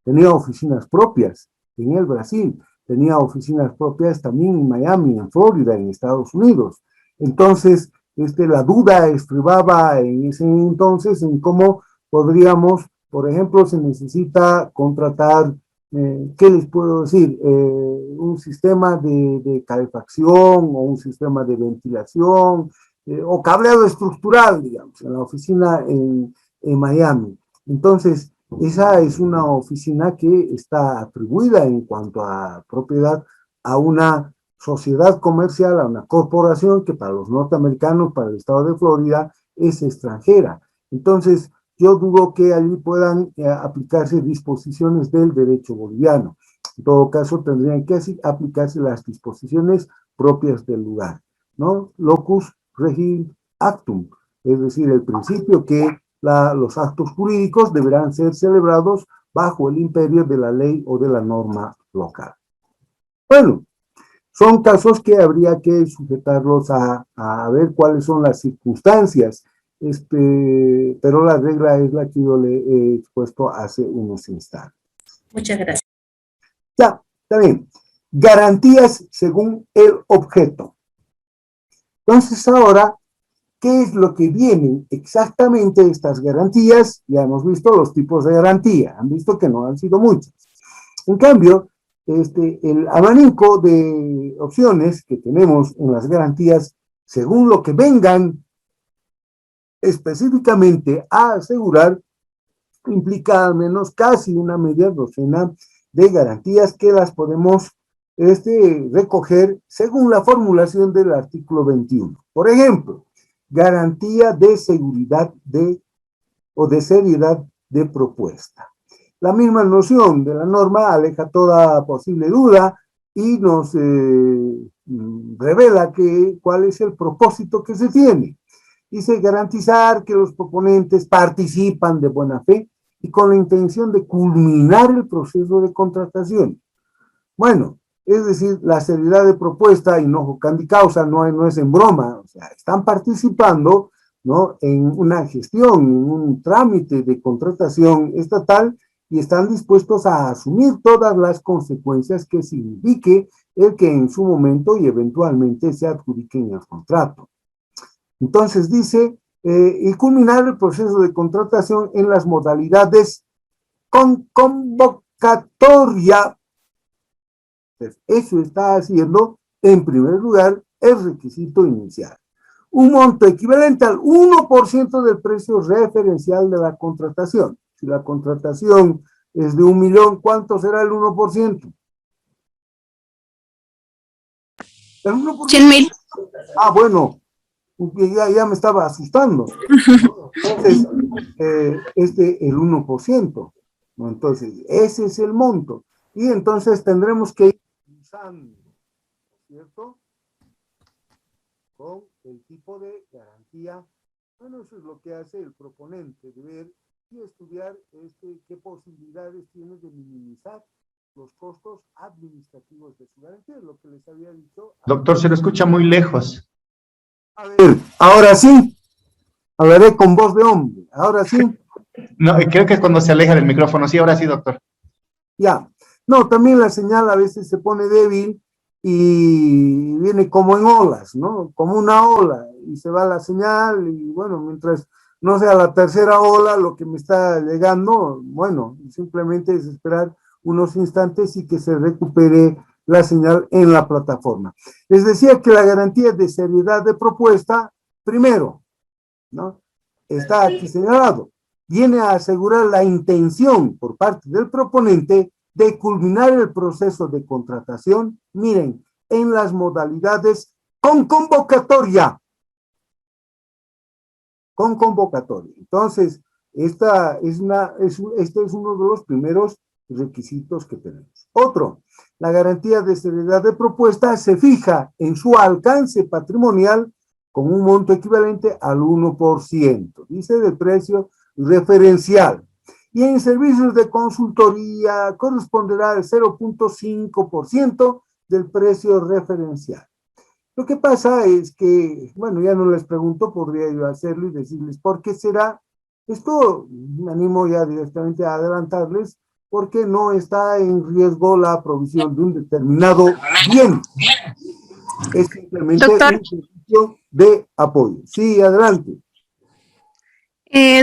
Tenía oficinas propias en el Brasil, tenía oficinas propias también en Miami, en Florida, en Estados Unidos. Entonces, la duda estribaba en ese entonces en cómo podríamos, por ejemplo, se necesita contratar, ¿qué les puedo decir? Un sistema de calefacción o un sistema de ventilación o cableado estructural, digamos, en la oficina en Miami. Entonces, esa es una oficina que está atribuida en cuanto a propiedad a una sociedad comercial, a una corporación que para los norteamericanos, para el estado de Florida, es extranjera. Entonces, yo dudo que allí puedan aplicarse disposiciones del derecho boliviano. En todo caso, tendrían que aplicarse las disposiciones propias del lugar, ¿no? Locus regit actum, es decir, el principio que los actos jurídicos deberán ser celebrados bajo el imperio de la ley o de la norma local. Bueno, son casos que habría que sujetarlos a ver cuáles son las circunstancias, pero la regla es la que yo le he expuesto hace unos instantes. Muchas gracias. Ya, está bien. Garantías según el objeto. Entonces ahora, ¿qué es lo que vienen exactamente estas garantías? Ya hemos visto los tipos de garantía, han visto que no han sido muchas. En cambio, el abanico de opciones que tenemos en las garantías, según lo que vengan específicamente a asegurar, implica al menos casi una media docena de garantías que las podemos recoger según la formulación del artículo 21. Por ejemplo, garantía de seguridad o de seriedad de propuesta. La misma noción de la norma aleja toda posible duda y nos revela cuál es el propósito que se tiene. Dice garantizar que los proponentes participan de buena fe y con la intención de culminar el proceso de contratación. Bueno, es decir, la seriedad de propuesta y no candi causa no es en broma, o sea, están participando, ¿no?, en una gestión, en un trámite de contratación estatal y están dispuestos a asumir todas las consecuencias que signifique el que en su momento y eventualmente se adjudiquen el contrato. Entonces dice, y culminar el proceso de contratación en las modalidades con convocatoria. Entonces, eso está haciendo, en primer lugar, el requisito inicial. Un monto equivalente al 1% del precio referencial de la contratación. Si la contratación es de 1.000.000, ¿cuánto será el 1%? ¿El 1%? 100.000. Ah, bueno, ya me estaba asustando. Entonces, el 1%, ¿no? Entonces, ese es el monto. Y entonces tendremos que ir usando, ¿cierto?, con el tipo de garantía. Bueno, eso es lo que hace el proponente, de ver y estudiar qué posibilidades tiene de minimizar los costos administrativos de su garantía, lo que les había dicho. Doctor, se lo escucha muy lejos. A ver, ahora sí, hablaré con voz de hombre, ahora sí. No, creo que es cuando se aleja del micrófono. Sí, ahora sí, doctor. Ya, no, también la señal a veces se pone débil y viene como en olas, ¿no? Como una ola, y se va la señal, y bueno, mientras no sea la tercera ola lo que me está llegando, bueno, simplemente es esperar unos instantes y que se recupere la señal en la plataforma. Les decía que la garantía de seriedad de propuesta, primero, ¿no?, está aquí señalado, viene a asegurar la intención por parte del proponente de culminar el proceso de contratación, miren, en las modalidades con convocatoria. Con convocatoria. Entonces, este es uno de los primeros requisitos que tenemos. Otro, la garantía de seriedad de propuesta se fija en su alcance patrimonial con un monto equivalente al 1%, dice, del precio referencial. Y en servicios de consultoría corresponderá al 0.5% del precio referencial. Lo que pasa es que, bueno, ya no les pregunto, podría yo hacerlo y decirles por qué será. Esto me animo ya directamente a adelantarles, porque no está en riesgo la provisión de un determinado bien. Es simplemente un servicio de apoyo. Sí, adelante.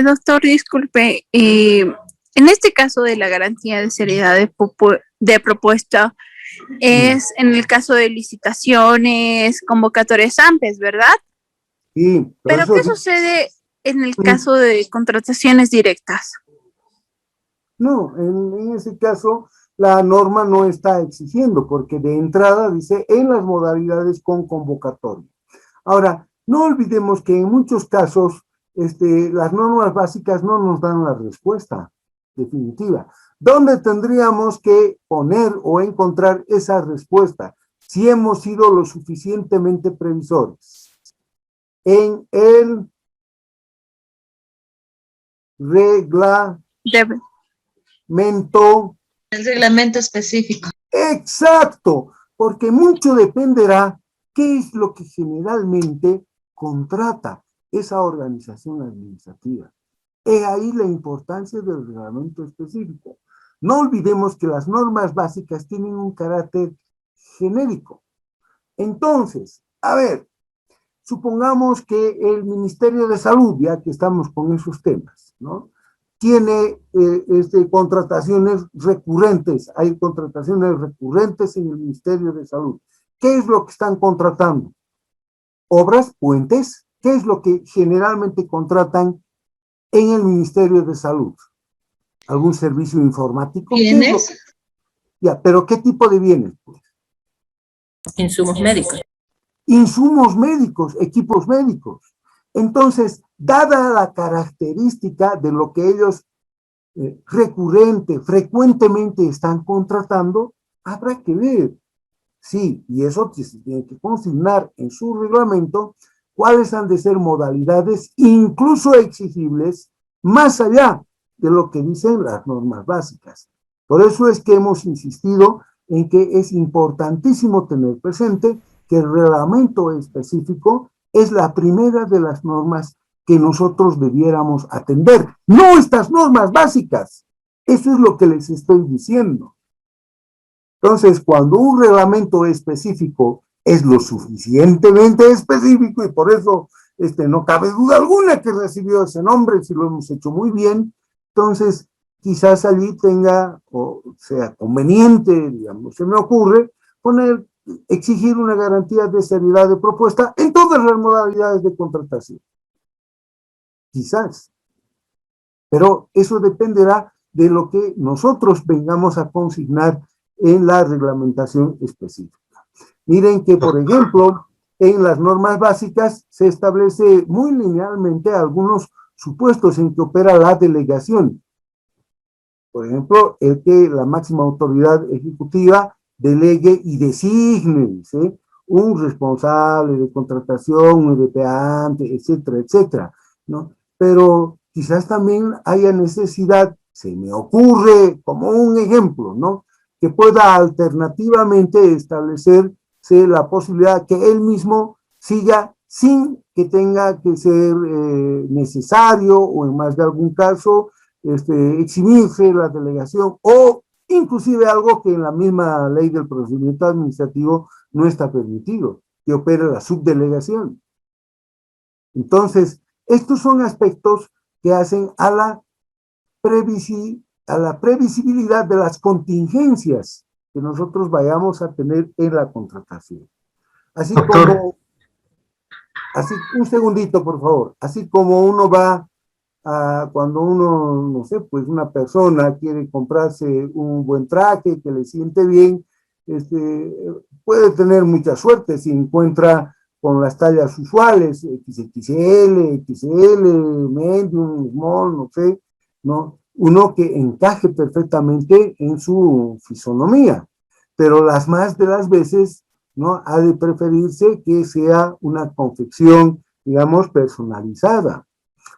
Doctor, disculpe, en este caso de la garantía de seriedad de propuesta, es en el caso de licitaciones, convocatorias AMPES, ¿verdad? Sí. Pero ¿qué sucede en el caso de contrataciones directas? No, en ese caso la norma no está exigiendo, porque de entrada dice en las modalidades con convocatoria. Ahora, no olvidemos que en muchos casos las normas básicas no nos dan la respuesta definitiva. ¿Dónde tendríamos que poner o encontrar esa respuesta si hemos sido lo suficientemente previsores? En el reglamento. El reglamento específico. Exacto, porque mucho dependerá qué es lo que generalmente contrata esa organización administrativa. He ahí la importancia del reglamento específico. No olvidemos que las normas básicas tienen un carácter genérico. Entonces, a ver, supongamos que el Ministerio de Salud, ya que estamos con esos temas, ¿no?, tiene contrataciones recurrentes. Hay contrataciones recurrentes en el Ministerio de Salud. ¿Qué es lo que están contratando? Obras, puentes. ¿Qué es lo que generalmente contratan en el Ministerio de Salud? ¿Algún servicio informático? ¿Bienes? Ya, pero ¿qué tipo de bienes? Pues? Insumos médicos. Insumos médicos, equipos médicos. Entonces, dada la característica de lo que ellos frecuentemente están contratando, habrá que ver, sí, y eso se tiene que consignar en su reglamento, cuáles han de ser modalidades, incluso exigibles, más allá de lo que dicen las normas básicas. Por eso es que hemos insistido en que es importantísimo tener presente que el reglamento específico es la primera de las normas que nosotros debiéramos atender, no estas normas básicas. Eso es lo que les estoy diciendo. Entonces, cuando un reglamento específico es lo suficientemente específico, y por eso no cabe duda alguna que recibió ese nombre, si lo hemos hecho muy bien, entonces quizás allí tenga, o sea conveniente, digamos, se me ocurre, exigir una garantía de seriedad de propuesta en todas las modalidades de contratación. Quizás. Pero eso dependerá de lo que nosotros vengamos a consignar en la reglamentación específica. Miren que, por ejemplo, en las normas básicas se establece muy linealmente algunos supuestos en que opera la delegación. Por ejemplo, el que la máxima autoridad ejecutiva delegue y designe, ¿sí?, un responsable de contratación, un EDPante, etcétera, etcétera, ¿no? Pero quizás también haya necesidad, se me ocurre como un ejemplo, ¿no?, que pueda alternativamente establecerse la posibilidad que él mismo siga sin que tenga que ser necesario o en más de algún caso eximirse la delegación, o inclusive algo que en la misma ley del procedimiento administrativo no está permitido, que opere la subdelegación. Entonces, estos son aspectos que hacen a la previsibilidad de las contingencias que nosotros vayamos a tener en la contratación. Así como, un segundito, por favor, así como uno va cuando uno, no sé, pues una persona quiere comprarse un buen traje que le siente bien, puede tener mucha suerte si encuentra con las tallas usuales, XXL, XL, medium, small, no sé, ¿no? Uno que encaje perfectamente en su fisonomía, pero las más de las veces, ¿no?, ha de preferirse que sea una confección, digamos, personalizada.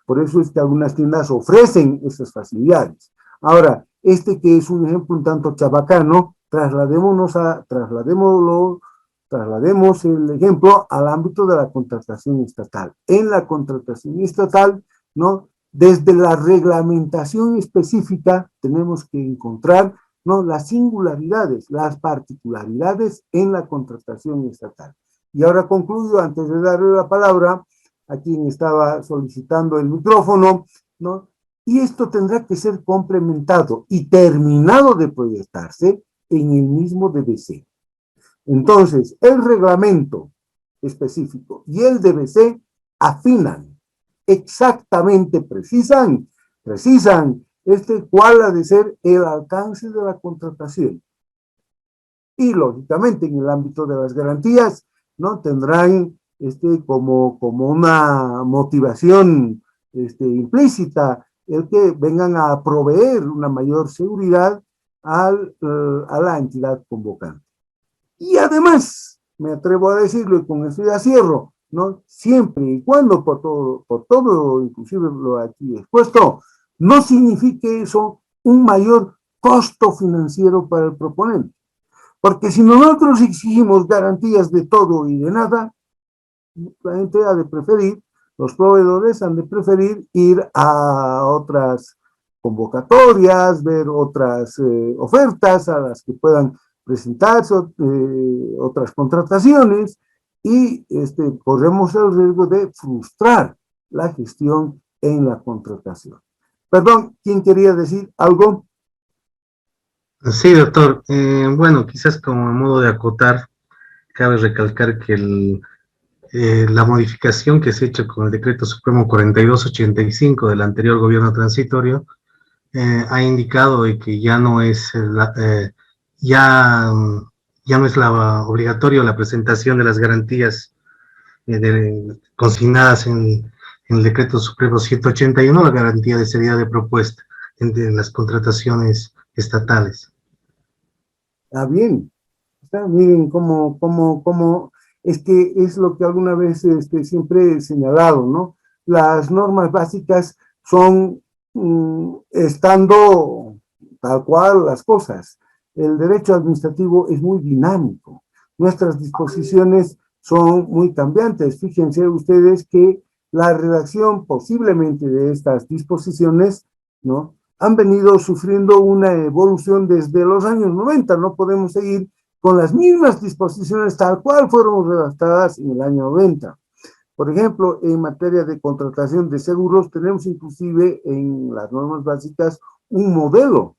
Por eso es que algunas tiendas ofrecen esas facilidades. Ahora, que es un ejemplo un tanto chabacano, traslademos el ejemplo al ámbito de la contratación estatal. En la contratación estatal, ¿no?, desde la reglamentación específica tenemos que encontrar, ¿no?, las singularidades, las particularidades en la contratación estatal. Y ahora concluyo, antes de darle la palabra a quien estaba solicitando el micrófono, ¿no? Y esto tendrá que ser complementado y terminado de proyectarse en el mismo DBC. Entonces, el reglamento específico y el DBC afinan, exactamente precisan cuál ha de ser el alcance de la contratación. Y, lógicamente, en el ámbito de las garantías, ¿no?, tendrán como una motivación implícita el que vengan a proveer una mayor seguridad a la entidad convocante. Y además, me atrevo a decirlo y con eso ya cierro, ¿no? Siempre y cuando por todo, inclusive lo aquí expuesto, no signifique eso un mayor costo financiero para el proponente. Porque si nosotros exigimos garantías de todo y de nada, la gente ha de preferir, los proveedores han de preferir ir a otras convocatorias, ver otras ofertas a las que puedan presentarse, otras contrataciones, y corremos el riesgo de frustrar la gestión en la contratación. Perdón, ¿quién quería decir algo? Sí, doctor. Bueno, quizás como modo de acotar, cabe recalcar que la modificación que se ha hecho con el Decreto Supremo 4285 del anterior gobierno transitorio ha indicado de que ya no es ya no es obligatorio la presentación de las garantías consignadas en el Decreto Supremo 181, la garantía de seriedad de propuesta en las contrataciones estatales. Ah, bien. Miren cómo es que es lo que alguna vez siempre he señalado, ¿no? Las normas básicas son estando tal cual las cosas. El derecho administrativo es muy dinámico. Nuestras disposiciones son muy cambiantes. Fíjense ustedes que la redacción posiblemente de estas disposiciones, ¿no?, han venido sufriendo una evolución desde los años 90. No podemos seguir con las mismas disposiciones tal cual fueron redactadas en el año 90. Por ejemplo, en materia de contratación de seguros, tenemos inclusive en las normas básicas un modelo,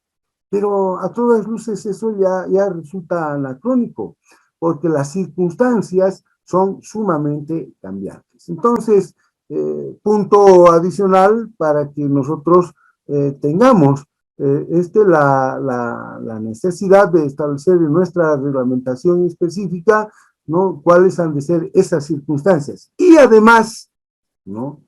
pero a todas luces eso ya resulta anacrónico, porque las circunstancias son sumamente cambiantes. Entonces, punto adicional para que nosotros tengamos la necesidad de establecer en nuestra reglamentación específica, ¿no?, cuáles han de ser esas circunstancias. Y además, ¿no?,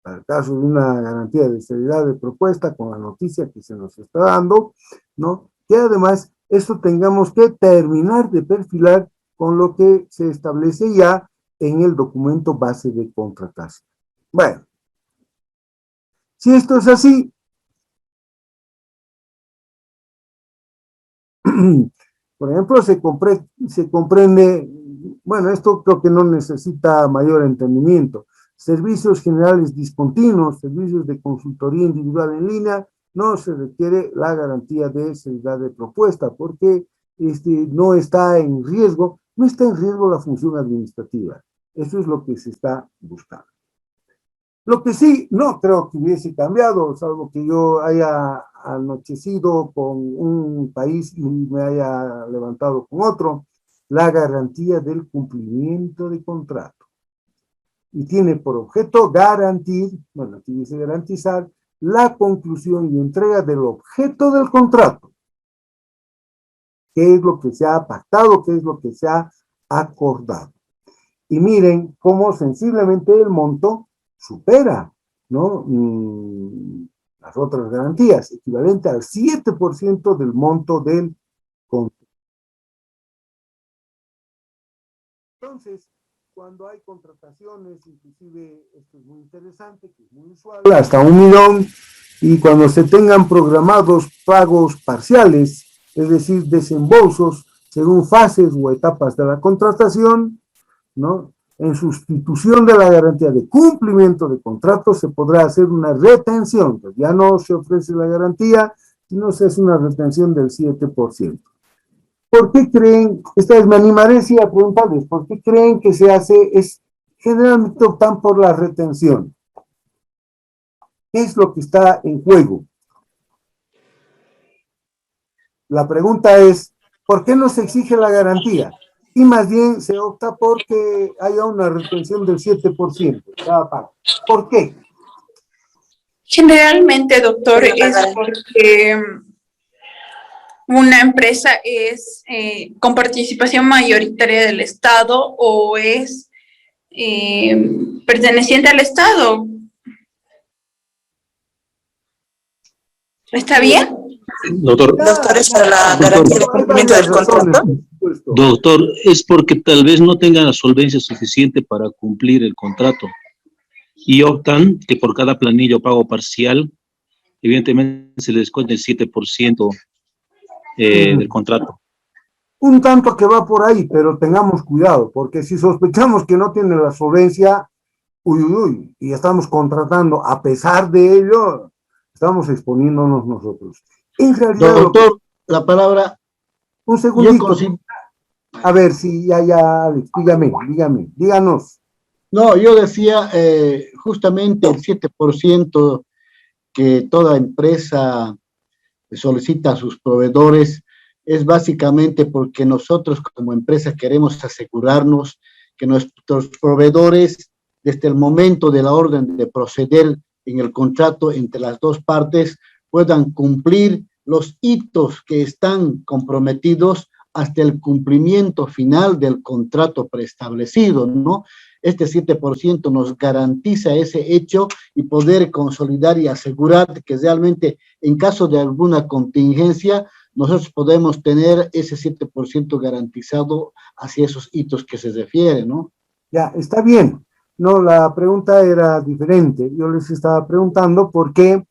para el caso de una garantía de seriedad de propuesta, con la noticia que se nos está dando, ¿no?, que además esto tengamos que terminar de perfilar con lo que se establece ya en el documento base de contratación. Bueno, si esto es así, por ejemplo, se comprende, bueno, esto creo que no necesita mayor entendimiento, servicios generales discontinuos, servicios de consultoría individual en línea, no se requiere la garantía de seriedad de propuesta, porque no está en riesgo la función administrativa. Eso es lo que se está buscando. Lo que sí no creo que hubiese cambiado, salvo que yo haya anochecido con un país y me haya levantado con otro, la garantía del cumplimiento de contrato. Y tiene por objeto garantizar la conclusión y entrega del objeto del contrato. ¿Qué es lo que se ha pactado? ¿Qué es lo que se ha acordado? Y miren cómo sensiblemente el monto supera, ¿no?, las otras garantías, equivalente al 7% del monto del contrato. Entonces, cuando hay contrataciones, inclusive esto es muy interesante, que es muy usual, hasta 1 millón, y cuando se tengan programados pagos parciales, es decir, desembolsos según fases o etapas de la contratación, ¿no?, en sustitución de la garantía de cumplimiento de contrato se podrá hacer una retención, pues ya no se ofrece la garantía, sino se hace una retención del 7%. ¿Por qué creen? Esta vez me animaré a preguntarles, ¿por qué creen que se hace? Generalmente optan por la retención. ¿Qué es lo que está en juego? La pregunta es, ¿por qué no se exige la garantía? Y más bien se opta porque haya una retención del 7% cada pago. ¿Por qué? Generalmente, doctor, es porque una empresa es con participación mayoritaria del Estado o es perteneciente al Estado. ¿Está bien? Doctor, Doctores, para la garantía de cumplimiento del contrato. doctor, es porque tal vez no tengan la solvencia suficiente para cumplir el contrato y optan que por cada planilla o pago parcial, evidentemente se les descuente el 7% del contrato. Un tanto que va por ahí, pero tengamos cuidado, porque si sospechamos que no tiene la solvencia, y estamos contratando a pesar de ello, estamos exponiéndonos nosotros. En realidad, Doctor, la palabra, un segundito. A ver, si ya, Alex, díganos. No, yo decía justamente el 7% que toda empresa solicita a sus proveedores es básicamente porque nosotros como empresa queremos asegurarnos que nuestros proveedores, desde el momento de la orden de proceder en el contrato entre las dos partes, puedan cumplir los hitos que están comprometidos hasta el cumplimiento final del contrato preestablecido, ¿no? Este 7% nos garantiza ese hecho y poder consolidar y asegurar que realmente en caso de alguna contingencia nosotros podemos tener ese 7% garantizado hacia esos hitos que se refiere, ¿no? Ya, está bien. No, la pregunta era diferente. Yo les estaba preguntando por qué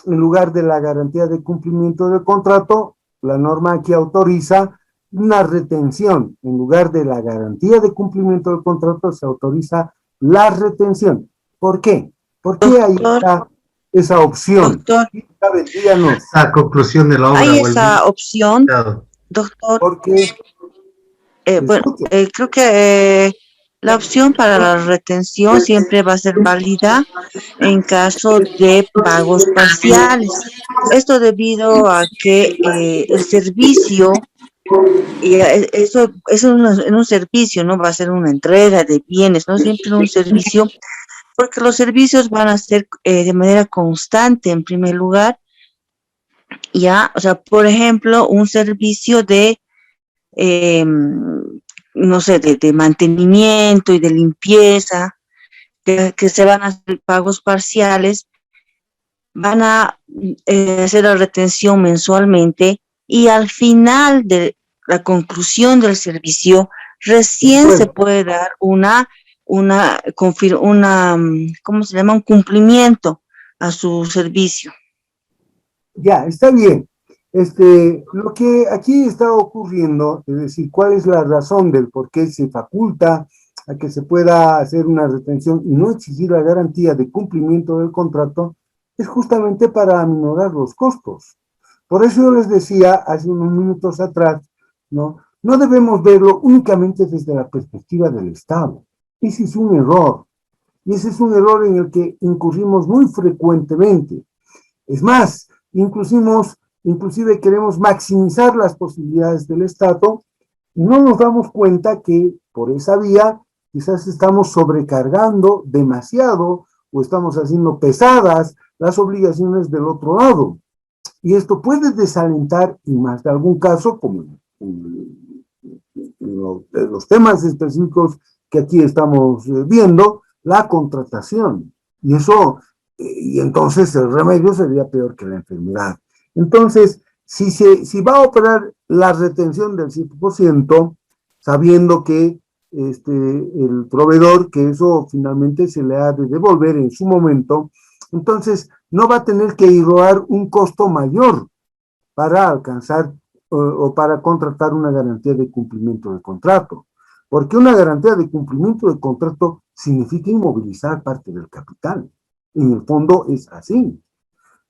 en lugar de la garantía de cumplimiento del contrato, la norma aquí autoriza una retención. En lugar de la garantía de cumplimiento del contrato, se autoriza la retención. ¿Por qué? ¿Por qué hay esa opción? Doctor, Díganos. La conclusión de la obra. hay esa opción, Claro. doctor. Porque Creo que la opción para la retención siempre va a ser válida en caso de pagos parciales. Esto debido a que el servicio, eso es en un servicio, no va a ser una entrega de bienes, no siempre en un servicio, porque los servicios van a ser de manera constante en primer lugar. Ya, o sea, por ejemplo, un servicio de no sé, de mantenimiento y de limpieza, que se van a hacer pagos parciales, van a hacer la retención mensualmente y al final de la conclusión del servicio recién se puede dar ¿cómo se llama? Un cumplimiento a su servicio. Ya, está bien. Lo que aquí está ocurriendo, es decir, cuál es la razón del por qué se faculta a que se pueda hacer una retención y no exigir la garantía de cumplimiento del contrato, es justamente para aminorar los costos. Por eso yo les decía hace unos minutos atrás, no debemos verlo únicamente desde la perspectiva del Estado. Ese es un error. Y ese es un error en el que incurrimos muy frecuentemente. Es más, inclusive queremos maximizar las posibilidades del Estado y no nos damos cuenta que por esa vía quizás estamos sobrecargando demasiado o estamos haciendo pesadas las obligaciones del otro lado. Y esto puede desalentar, en más de algún caso, como en los temas específicos que aquí estamos viendo, la contratación. Y entonces el remedio sería peor que la enfermedad. Entonces, si va a operar la retención del 7%, sabiendo que el proveedor, que eso finalmente se le ha de devolver en su momento, entonces no va a tener que irroar un costo mayor para alcanzar o para contratar una garantía de cumplimiento de contrato. Porque una garantía de cumplimiento de contrato significa inmovilizar parte del capital. En el fondo es así.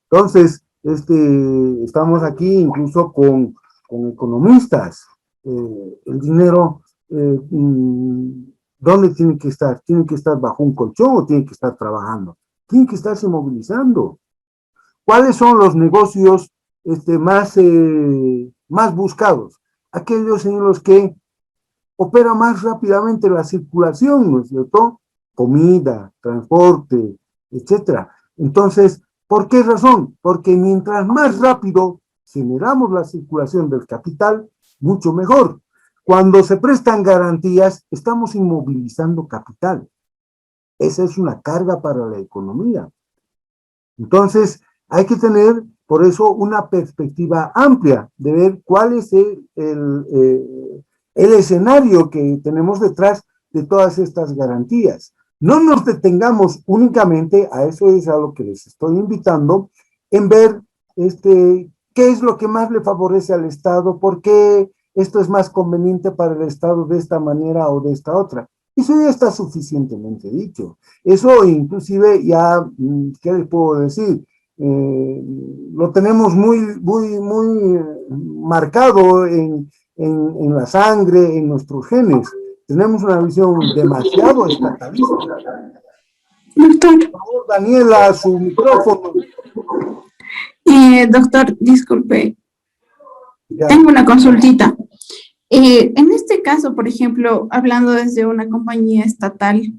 Entonces, estamos aquí incluso con economistas. El dinero, ¿dónde tiene que estar? ¿Tiene que estar bajo un colchón o tiene que estar trabajando? Tiene que estarse movilizando. ¿Cuáles son los negocios más buscados? Aquellos en los que opera más rápidamente la circulación, ¿no es cierto? Comida, transporte, etcétera. Entonces, ¿por qué razón? Porque mientras más rápido generamos la circulación del capital, mucho mejor. Cuando se prestan garantías, estamos inmovilizando capital. Esa es una carga para la economía. Entonces, hay que tener Por eso una perspectiva amplia de ver cuál es el escenario que tenemos detrás de todas estas garantías. No nos detengamos únicamente, a eso es a lo que les estoy invitando, en ver qué es lo que más le favorece al Estado, por qué esto es más conveniente para el Estado de esta manera o de esta otra. Eso ya está suficientemente dicho. Eso inclusive ya, ¿qué les puedo decir? Lo tenemos muy marcado en la sangre, en nuestros genes. Tenemos una visión demasiado estatalista. Doctor. Por favor, Daniela, su micrófono. Doctor, disculpe. Ya. Tengo una consultita. En este caso, por ejemplo, hablando desde una compañía estatal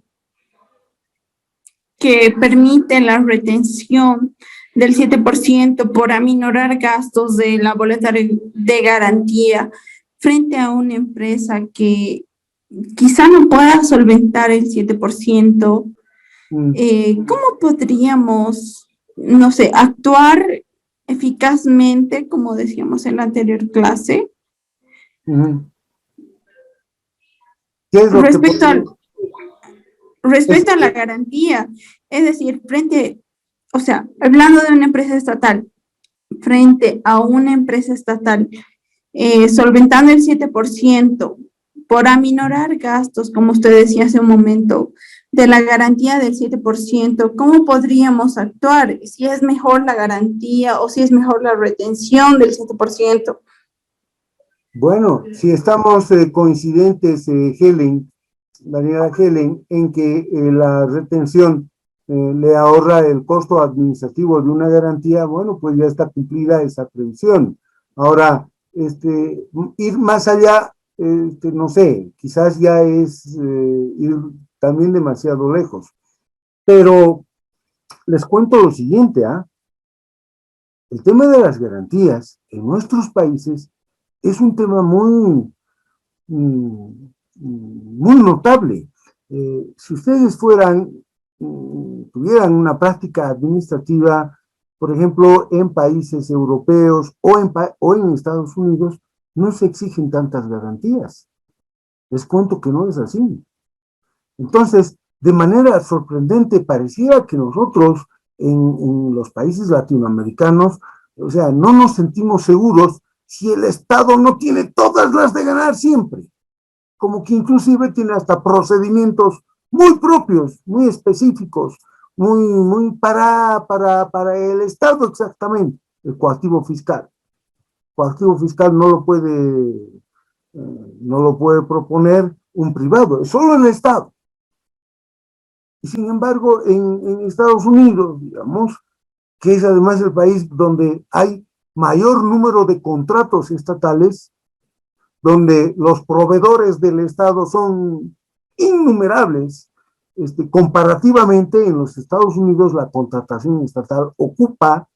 que permite la retención del 7% por aminorar gastos de la boleta de garantía frente a una empresa que quizá no pueda solventar el 7%, ¿cómo podríamos, no sé, actuar eficazmente, como decíamos en la anterior clase? ¿Qué es lo respecto a la garantía, es decir, hablando de una empresa estatal, frente a una empresa estatal, solventando el 7% por aminorar gastos, como usted decía hace un momento, de la garantía del 7%, ¿cómo podríamos actuar? Si es mejor la garantía o si es mejor la retención del 7%. Bueno, si estamos coincidentes, Daniela Helen, en que la retención le ahorra el costo administrativo de una garantía, bueno, pues ya está cumplida esa previsión. Ahora, ir más allá, no sé, quizás ya es ir también demasiado lejos. Pero les cuento lo siguiente, el tema de las garantías en nuestros países es un tema muy notable. Si ustedes tuvieran una práctica administrativa, por ejemplo, en países europeos o en Estados Unidos, no se exigen tantas garantías. Les cuento que no es así. Entonces, de manera sorprendente, pareciera que nosotros en los países latinoamericanos, o sea, no nos sentimos seguros si el Estado no tiene todas las de ganar siempre. Como que inclusive tiene hasta procedimientos muy propios, muy específicos, muy para el Estado exactamente, el coactivo fiscal. El coactivo fiscal no lo puede proponer un privado, es solo el Estado. Y sin embargo, en Estados Unidos, digamos, que es además el país donde hay mayor número de contratos estatales, donde los proveedores del Estado son innumerables, comparativamente en los Estados Unidos la contratación estatal ocupa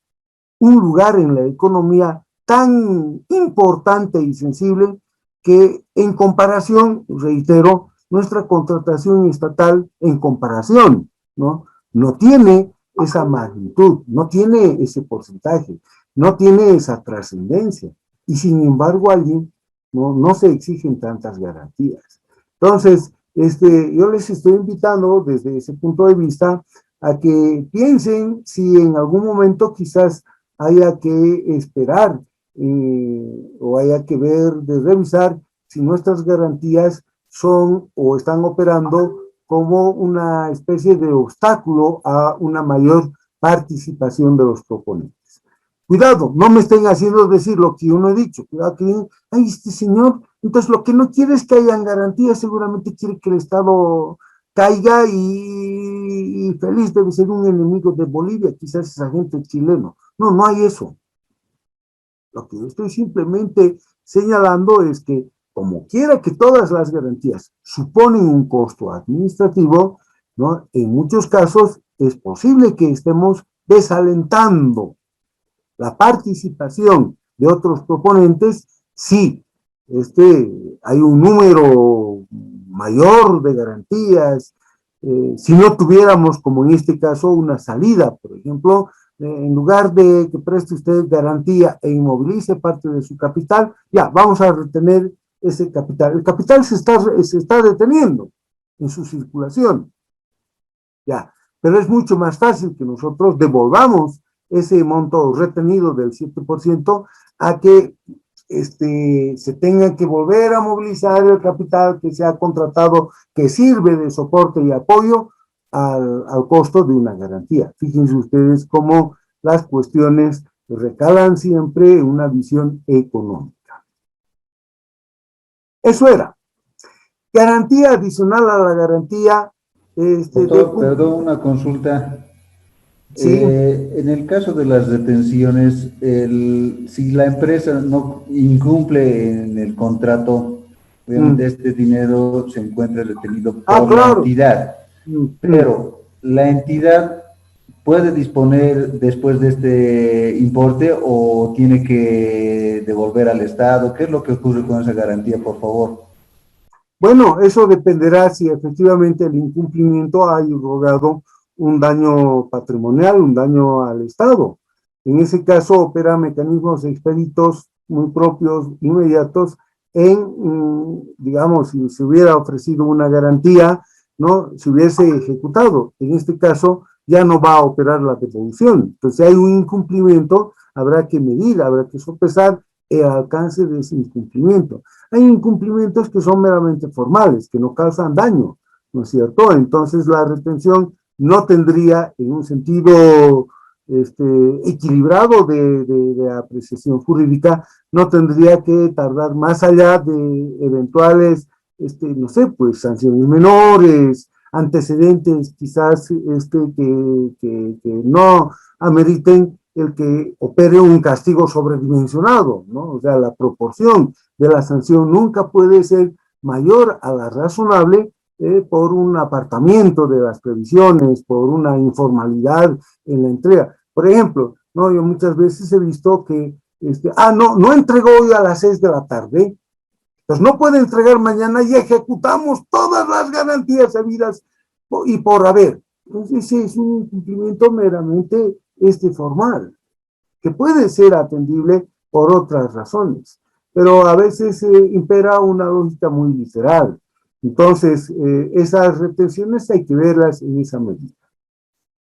un lugar en la economía tan importante y sensible que en comparación, reitero, nuestra contratación estatal en comparación, no tiene esa magnitud, no tiene ese porcentaje, no tiene esa trascendencia, y sin embargo allí no se exigen tantas garantías. Entonces, yo les estoy invitando desde ese punto de vista a que piensen si en algún momento quizás haya que esperar o haya que revisar si nuestras garantías son o están operando como una especie de obstáculo a una mayor participación de los proponentes. Cuidado, no me estén haciendo decir lo que yo no he dicho. Cuidado que digan, ay, este señor, entonces lo que no quiere es que hayan garantías, seguramente quiere que el Estado caiga y feliz debe ser un enemigo de Bolivia, quizás esa gente chileno. No hay eso. Lo que yo estoy simplemente señalando es que como quiera que todas las garantías suponen un costo administrativo, ¿no? En muchos casos es posible que estemos desalentando la participación de otros proponentes si hay un número mayor de garantías, si no tuviéramos, como en este caso, una salida, por ejemplo, en lugar de que preste usted garantía e inmovilice parte de su capital, ya, vamos a retener ese capital. El capital se está deteniendo en su circulación, ya, pero es mucho más fácil que nosotros devolvamos ese monto retenido del 7% a que se tenga que volver a movilizar el capital que se ha contratado, que sirve de soporte y apoyo al costo de una garantía. Fíjense ustedes cómo las cuestiones recalan siempre en una visión económica. Eso era. Garantía adicional a la garantía. Doctor, perdón, una consulta. Sí. En el caso de las retenciones, si la empresa no incumple en el contrato, obviamente este dinero se encuentra retenido por la entidad. Pero la entidad puede disponer después de este importe o tiene que devolver al Estado. ¿Qué es lo que ocurre con esa garantía, por favor? Bueno, eso dependerá si efectivamente el incumplimiento ha irrogado un daño patrimonial, un daño al Estado. En ese caso opera mecanismos expeditos muy propios, inmediatos, digamos, si se hubiera ofrecido una garantía, ¿no? Se hubiese ejecutado. En este caso ya no va a operar la devolución. Entonces, si hay un incumplimiento, habrá que medir, habrá que sopesar el alcance de ese incumplimiento. Hay incumplimientos que son meramente formales, que no causan daño, ¿no es cierto? Entonces, la retención no tendría, en un sentido equilibrado de apreciación jurídica, no tendría que tardar más allá de eventuales, no sé, pues sanciones menores, antecedentes quizás que no ameriten el que opere un castigo sobredimensionado, ¿no? O sea, la proporción de la sanción nunca puede ser mayor a la razonable por un apartamiento de las previsiones, por una informalidad en la entrega. Por ejemplo, ¿no? Yo muchas veces he visto que, no entregó hoy a las 6 de la tarde, pues no puede entregar mañana y ejecutamos todas las garantías habidas y por haber. Entonces ese es un cumplimiento meramente formal, que puede ser atendible por otras razones, pero a veces impera una lógica muy literal. Entonces, esas retenciones hay que verlas en esa medida.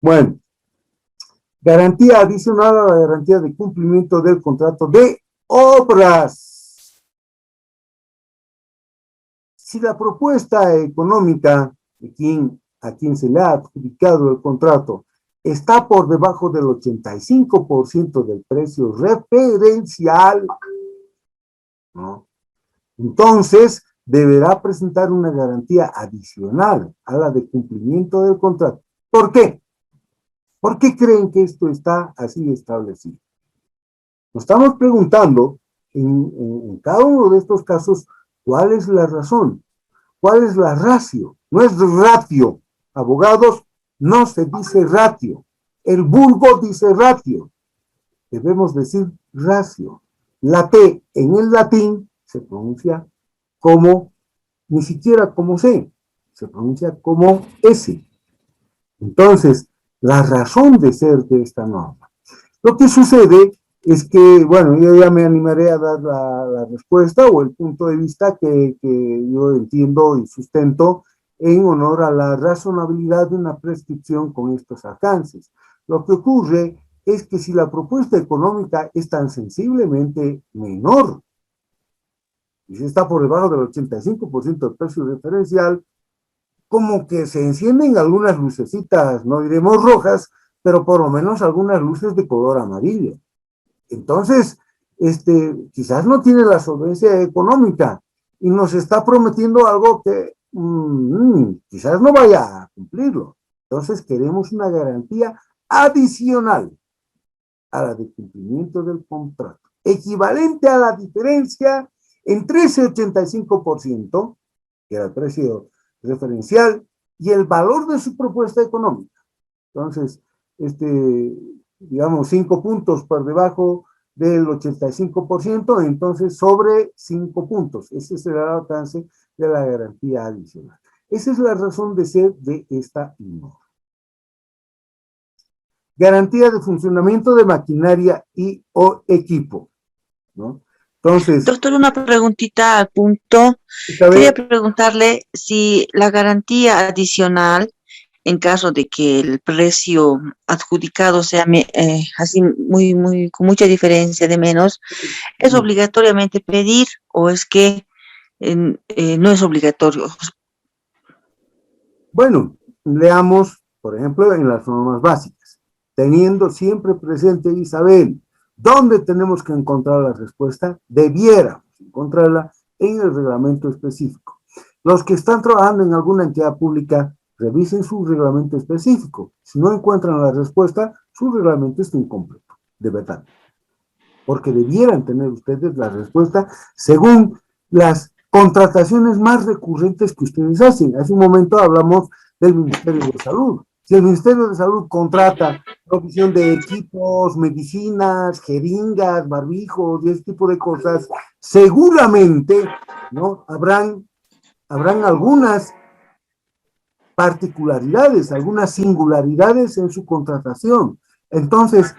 Bueno, garantía adicional a la garantía de cumplimiento del contrato de obras. Si la propuesta económica de a quien se le ha adjudicado el contrato está por debajo del 85% del precio referencial, ¿no? Entonces deberá presentar una garantía adicional a la de cumplimiento del contrato. ¿Por qué? ¿Por qué creen que esto está así establecido? Nos estamos preguntando en cada uno de estos casos cuál es la razón, cuál es la ratio. No es ratio. Abogados, no se dice ratio. El vulgo dice ratio. Debemos decir ratio. La T en el latín se pronuncia como, ni siquiera como C, se pronuncia como S. Entonces, la razón de ser de esta norma. Lo que sucede es que, bueno, yo ya me animaré a dar la respuesta o el punto de vista que yo entiendo y sustento en honor a la razonabilidad de una prescripción con estos alcances. Lo que ocurre es que si la propuesta económica es tan sensiblemente menor, y si está por debajo del 85% del precio referencial, como que se encienden algunas lucecitas, no diremos rojas, pero por lo menos algunas luces de color amarillo. Entonces, quizás no tiene la solvencia económica y nos está prometiendo algo que quizás no vaya a cumplirlo. Entonces, queremos una garantía adicional a la de cumplimiento del contrato, equivalente a la diferencia entre ese 85%, que era el precio referencial, y el valor de su propuesta económica. Entonces, digamos, 5 puntos por debajo del 85%, entonces sobre 5 puntos. Ese será el alcance de la garantía adicional. Esa es la razón de ser de esta norma. garantía de funcionamiento de maquinaria y o equipo, ¿no? Entonces, Doctor, una preguntita al punto. Quería preguntarle si la garantía adicional, en caso de que el precio adjudicado sea así con mucha diferencia de menos, ¿es obligatoriamente pedir o es que no es obligatorio? Bueno, leamos, por ejemplo, en las normas básicas, teniendo siempre presente, Isabel, ¿dónde tenemos que encontrar la respuesta? Debiéramos encontrarla en el reglamento específico. Los que están trabajando en alguna entidad pública, revisen su reglamento específico. Si no encuentran la respuesta, su reglamento está incompleto, de verdad. Porque debieran tener ustedes la respuesta según las contrataciones más recurrentes que ustedes hacen. Hace un momento hablamos del Ministerio de Salud. Si el Ministerio de Salud contrata provisión de equipos, medicinas, jeringas, barbijos y ese tipo de cosas, seguramente, ¿no?, habrán algunas particularidades, algunas singularidades en su contratación. Entonces,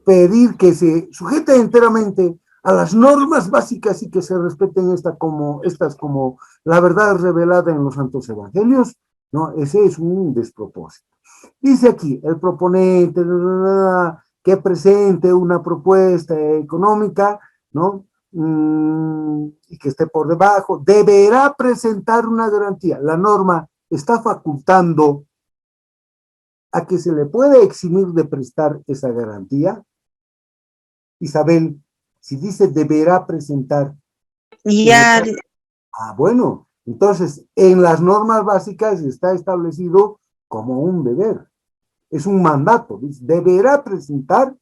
pedir que se sujete enteramente a las normas básicas y que se respeten estas como la verdad revelada en los santos evangelios, ¿no? Ese es un despropósito. Dice aquí, el proponente que presente una propuesta económica, ¿no?, y que esté por debajo, deberá presentar una garantía. La norma está facultando a que se le puede eximir de prestar esa garantía. Isabel, si dice deberá presentar. Ya. Bueno, entonces en las normas básicas está establecido como un deber. Es un mandato. Dice, deberá presentar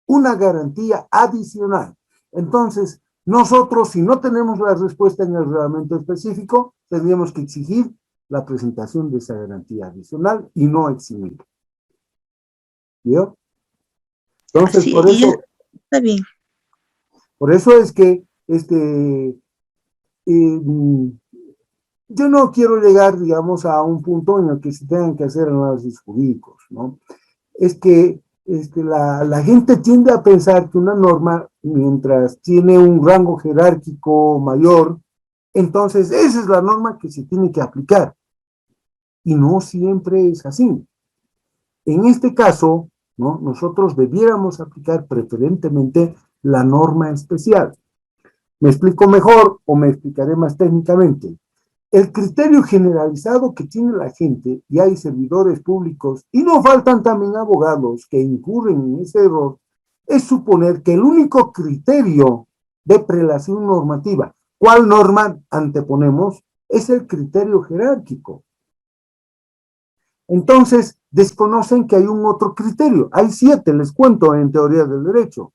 una garantía adicional. Entonces, nosotros, si no tenemos la respuesta en el reglamento específico, tendríamos que exigir la presentación de esa garantía adicional y no eximir. ¿Vio? Entonces, Sí, por eso... Está bien. Por eso es que yo no quiero llegar, digamos, a un punto en el que se tengan que hacer análisis jurídicos, ¿no? Es que la gente tiende a pensar que una norma, mientras tiene un rango jerárquico mayor, entonces esa es la norma que se tiene que aplicar. Y no siempre es así. En este caso, ¿no?, nosotros debiéramos aplicar preferentemente la norma especial. ¿Me explico mejor o me explicaré más técnicamente? El criterio generalizado que tiene la gente, y hay servidores públicos, y no faltan también abogados que incurren en ese error, es suponer que el único criterio de prelación normativa, ¿cuál norma anteponemos?, es el criterio jerárquico. Entonces, desconocen que hay un otro criterio. Hay 7, les cuento, en teoría del derecho.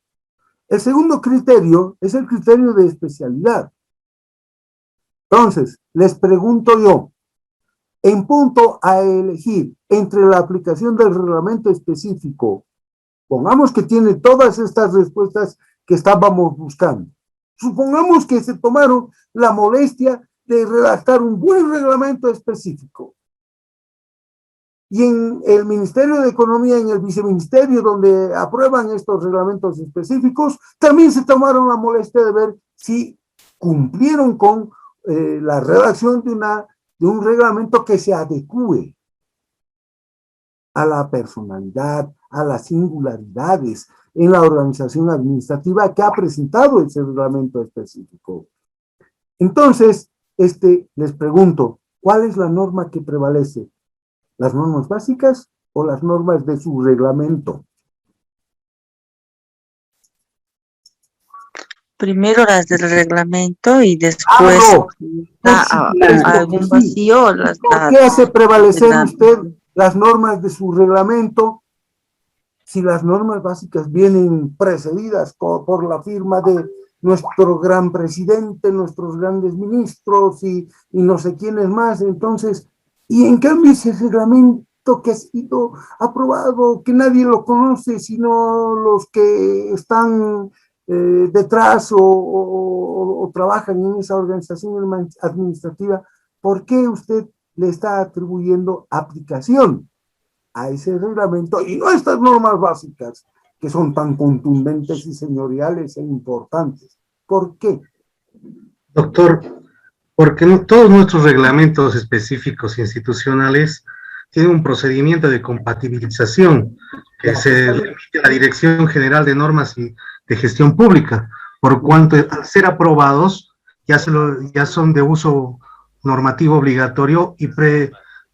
El segundo criterio es el criterio de especialidad. Entonces, les pregunto yo, en punto a elegir entre la aplicación del reglamento específico, pongamos que tiene todas estas respuestas que estábamos buscando. Supongamos que se tomaron la molestia de redactar un buen reglamento específico. Y en el Ministerio de Economía, en el viceministerio donde aprueban estos reglamentos específicos, también se tomaron la molestia de ver si cumplieron con la redacción de un reglamento que se adecue a la personalidad, a las singularidades en la organización administrativa que ha presentado ese reglamento específico. Entonces, les pregunto, ¿cuál es la norma que prevalece? ¿Las normas básicas o las normas de su reglamento? Primero las del reglamento y después algún vacío. ¿Por qué hace prevalecer usted las normas de su reglamento si las normas básicas vienen precedidas por la firma de nuestro gran presidente, nuestros grandes ministros y no sé quiénes más? Entonces, y en cambio ese reglamento que ha sido aprobado, que nadie lo conoce, sino los que están detrás o trabajan en esa organización administrativa, ¿por qué usted le está atribuyendo aplicación? a ese reglamento y no a estas normas básicas que son tan contundentes y señoriales e importantes. ¿Por qué? Doctor, porque todos nuestros reglamentos específicos institucionales tienen un procedimiento de compatibilización que se remite a la Dirección General de Normas y de Gestión Pública, por cuanto al ser aprobados ya son de uso normativo obligatorio y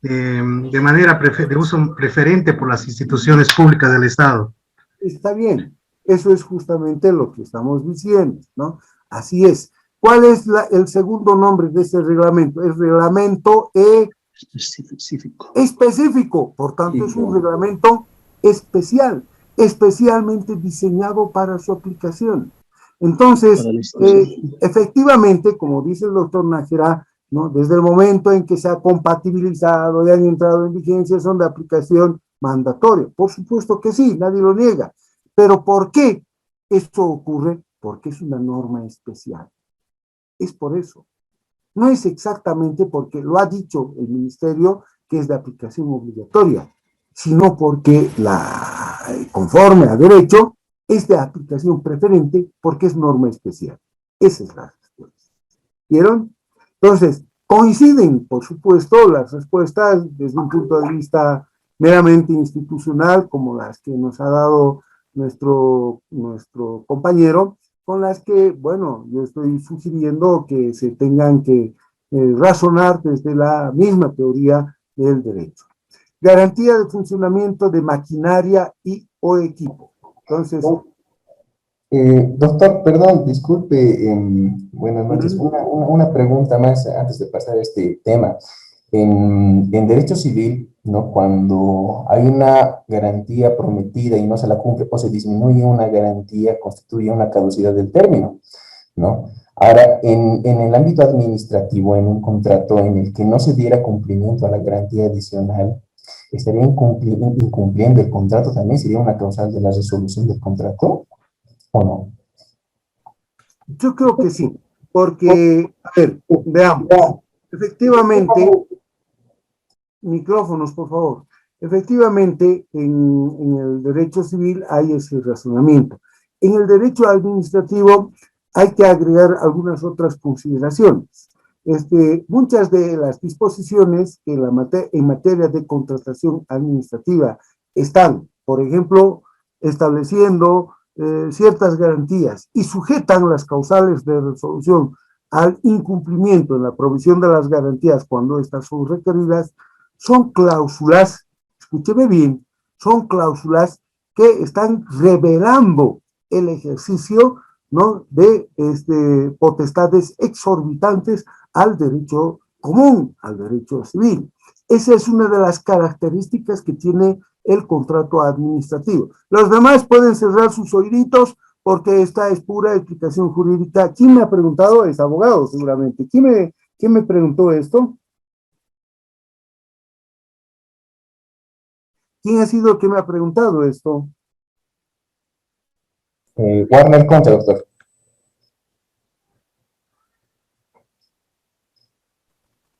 de manera de uso preferente por las instituciones públicas del Estado. Está bien, eso es justamente lo que estamos diciendo, ¿no? Así es. ¿Cuál es el segundo nombre de ese reglamento? El reglamento específico, por tanto es un reglamento especial, especialmente diseñado para su aplicación. Entonces, efectivamente, como dice el doctor Nájera, ¿no? Desde el momento en que se ha compatibilizado y han entrado en vigencia, son de aplicación mandatoria. Por supuesto que sí, nadie lo niega. Pero ¿por qué esto ocurre? Porque es una norma especial. Es por eso. No es exactamente porque lo ha dicho el Ministerio que es de aplicación obligatoria, sino porque conforme a derecho es de aplicación preferente porque es norma especial. Esa es la respuesta. ¿Vieron? Entonces, coinciden, por supuesto, las respuestas desde un punto de vista meramente institucional, como las que nos ha dado nuestro compañero, con las que, bueno, yo estoy sugiriendo que se tengan que razonar desde la misma teoría del derecho. Garantía de funcionamiento de maquinaria o equipo. Entonces... doctor, perdón, disculpe, buenas noches. Una pregunta más antes de pasar a este tema. En derecho civil, ¿no? Cuando hay una garantía prometida y no se la cumple o se disminuye una garantía, constituye una caducidad del término, ¿no? Ahora, en el ámbito administrativo, en un contrato en el que no se diera cumplimiento a la garantía adicional, ¿estaría incumpliendo el contrato también? ¿Sería una causal de la resolución del contrato o no? Yo creo que sí, porque, a ver, veamos, efectivamente, micrófonos, por favor, efectivamente en el derecho civil hay ese razonamiento. En el derecho administrativo hay que agregar algunas otras consideraciones. Muchas de las disposiciones que en materia de contratación administrativa están, por ejemplo, estableciendo ciertas garantías y sujetan las causales de resolución al incumplimiento en la provisión de las garantías cuando estas son requeridas, son cláusulas, escúcheme bien, son cláusulas que están revelando el ejercicio, ¿no?, de potestades exorbitantes al derecho común, al derecho civil. Esa es una de las características que tiene el contrato administrativo. Los demás pueden cerrar sus oíditos porque esta es pura explicación jurídica. ¿Quién me ha preguntado? Es abogado, seguramente. ¿Quién me preguntó esto? ¿Quién ha sido el que me ha preguntado esto? Warner Concha, doctor.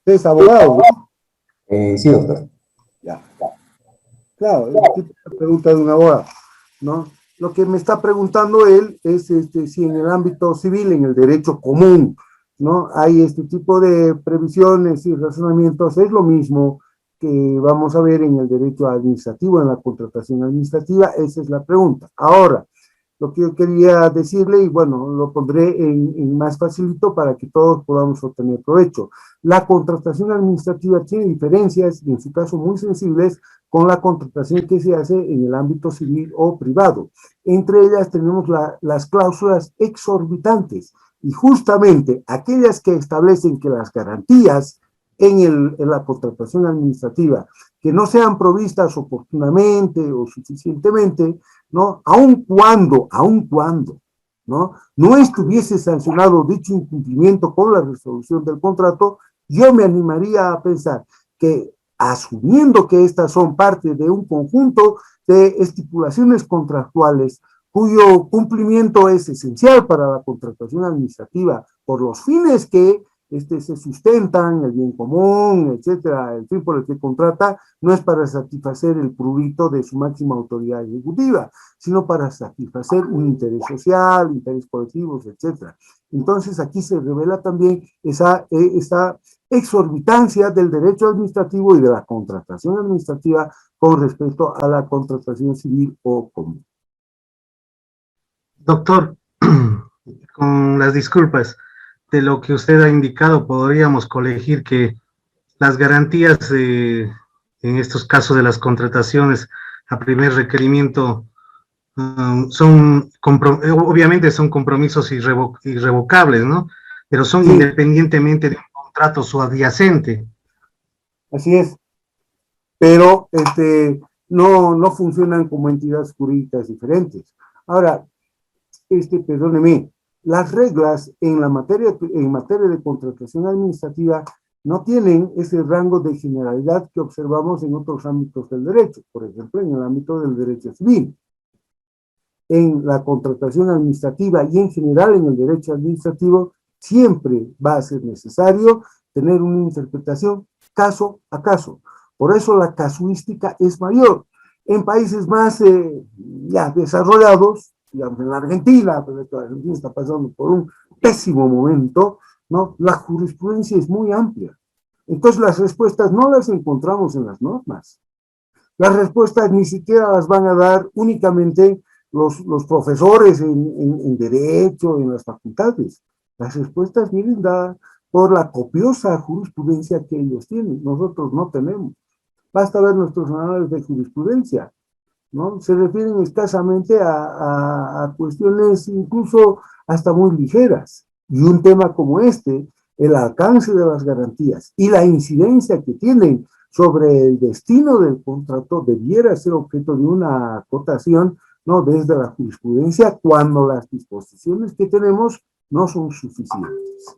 ¿Es abogado, no? Sí, doctor. Ya. Claro, es la pregunta de un abogado, ¿no? Lo que me está preguntando él es si en el ámbito civil, en el derecho común, ¿no?, hay este tipo de previsiones y razonamientos. Es lo mismo que vamos a ver en el derecho administrativo, en la contratación administrativa. Esa es la pregunta. Ahora, lo que yo quería decirle, y bueno, lo pondré en más facilito para que todos podamos obtener provecho. La contratación administrativa tiene diferencias, y en su caso muy sensibles, con la contratación que se hace en el ámbito civil o privado. Entre ellas tenemos las cláusulas exorbitantes, y justamente aquellas que establecen que las garantías en la contratación administrativa que no sean provistas oportunamente o suficientemente, ¿no?, aun cuando, no estuviese sancionado dicho incumplimiento con la resolución del contrato, yo me animaría a pensar que, asumiendo que estas son parte de un conjunto de estipulaciones contractuales cuyo cumplimiento es esencial para la contratación administrativa por los fines que se sustentan, el bien común, etcétera, el fin por el que contrata, no es para satisfacer el prurito de su máxima autoridad ejecutiva, sino para satisfacer un interés social, interés colectivos, etcétera. Entonces, aquí se revela también esa exorbitancia del derecho administrativo y de la contratación administrativa con respecto a la contratación civil o común. Doctor, con las disculpas, de lo que usted ha indicado, podríamos colegir que las garantías en estos casos de las contrataciones a primer requerimiento obviamente son compromisos irrevocables, ¿no? Pero son sí, independientemente de un contrato subyacente. Así es, pero no funcionan como entidades jurídicas diferentes. Ahora, perdóneme, las reglas en materia de contratación administrativa no tienen ese rango de generalidad que observamos en otros ámbitos del derecho, por ejemplo, en el ámbito del derecho civil. En la contratación administrativa y en general en el derecho administrativo, siempre va a ser necesario tener una interpretación caso a caso. Por eso la casuística es mayor. En países más ya desarrollados, digamos en la Argentina, pero la Argentina está pasando por un pésimo momento, ¿no? La jurisprudencia es muy amplia. Entonces las respuestas no las encontramos en las normas. Las respuestas ni siquiera las van a dar únicamente los profesores en derecho, en las facultades. Las respuestas vienen dadas por la copiosa jurisprudencia que ellos tienen. Nosotros no tenemos. Basta ver nuestros análisis de jurisprudencia, ¿no? Se refieren escasamente a cuestiones incluso hasta muy ligeras. Y un tema como el alcance de las garantías y la incidencia que tienen sobre el destino del contrato debiera ser objeto de una acotación, ¿no? Desde la jurisprudencia, cuando las disposiciones que tenemos no son suficientes.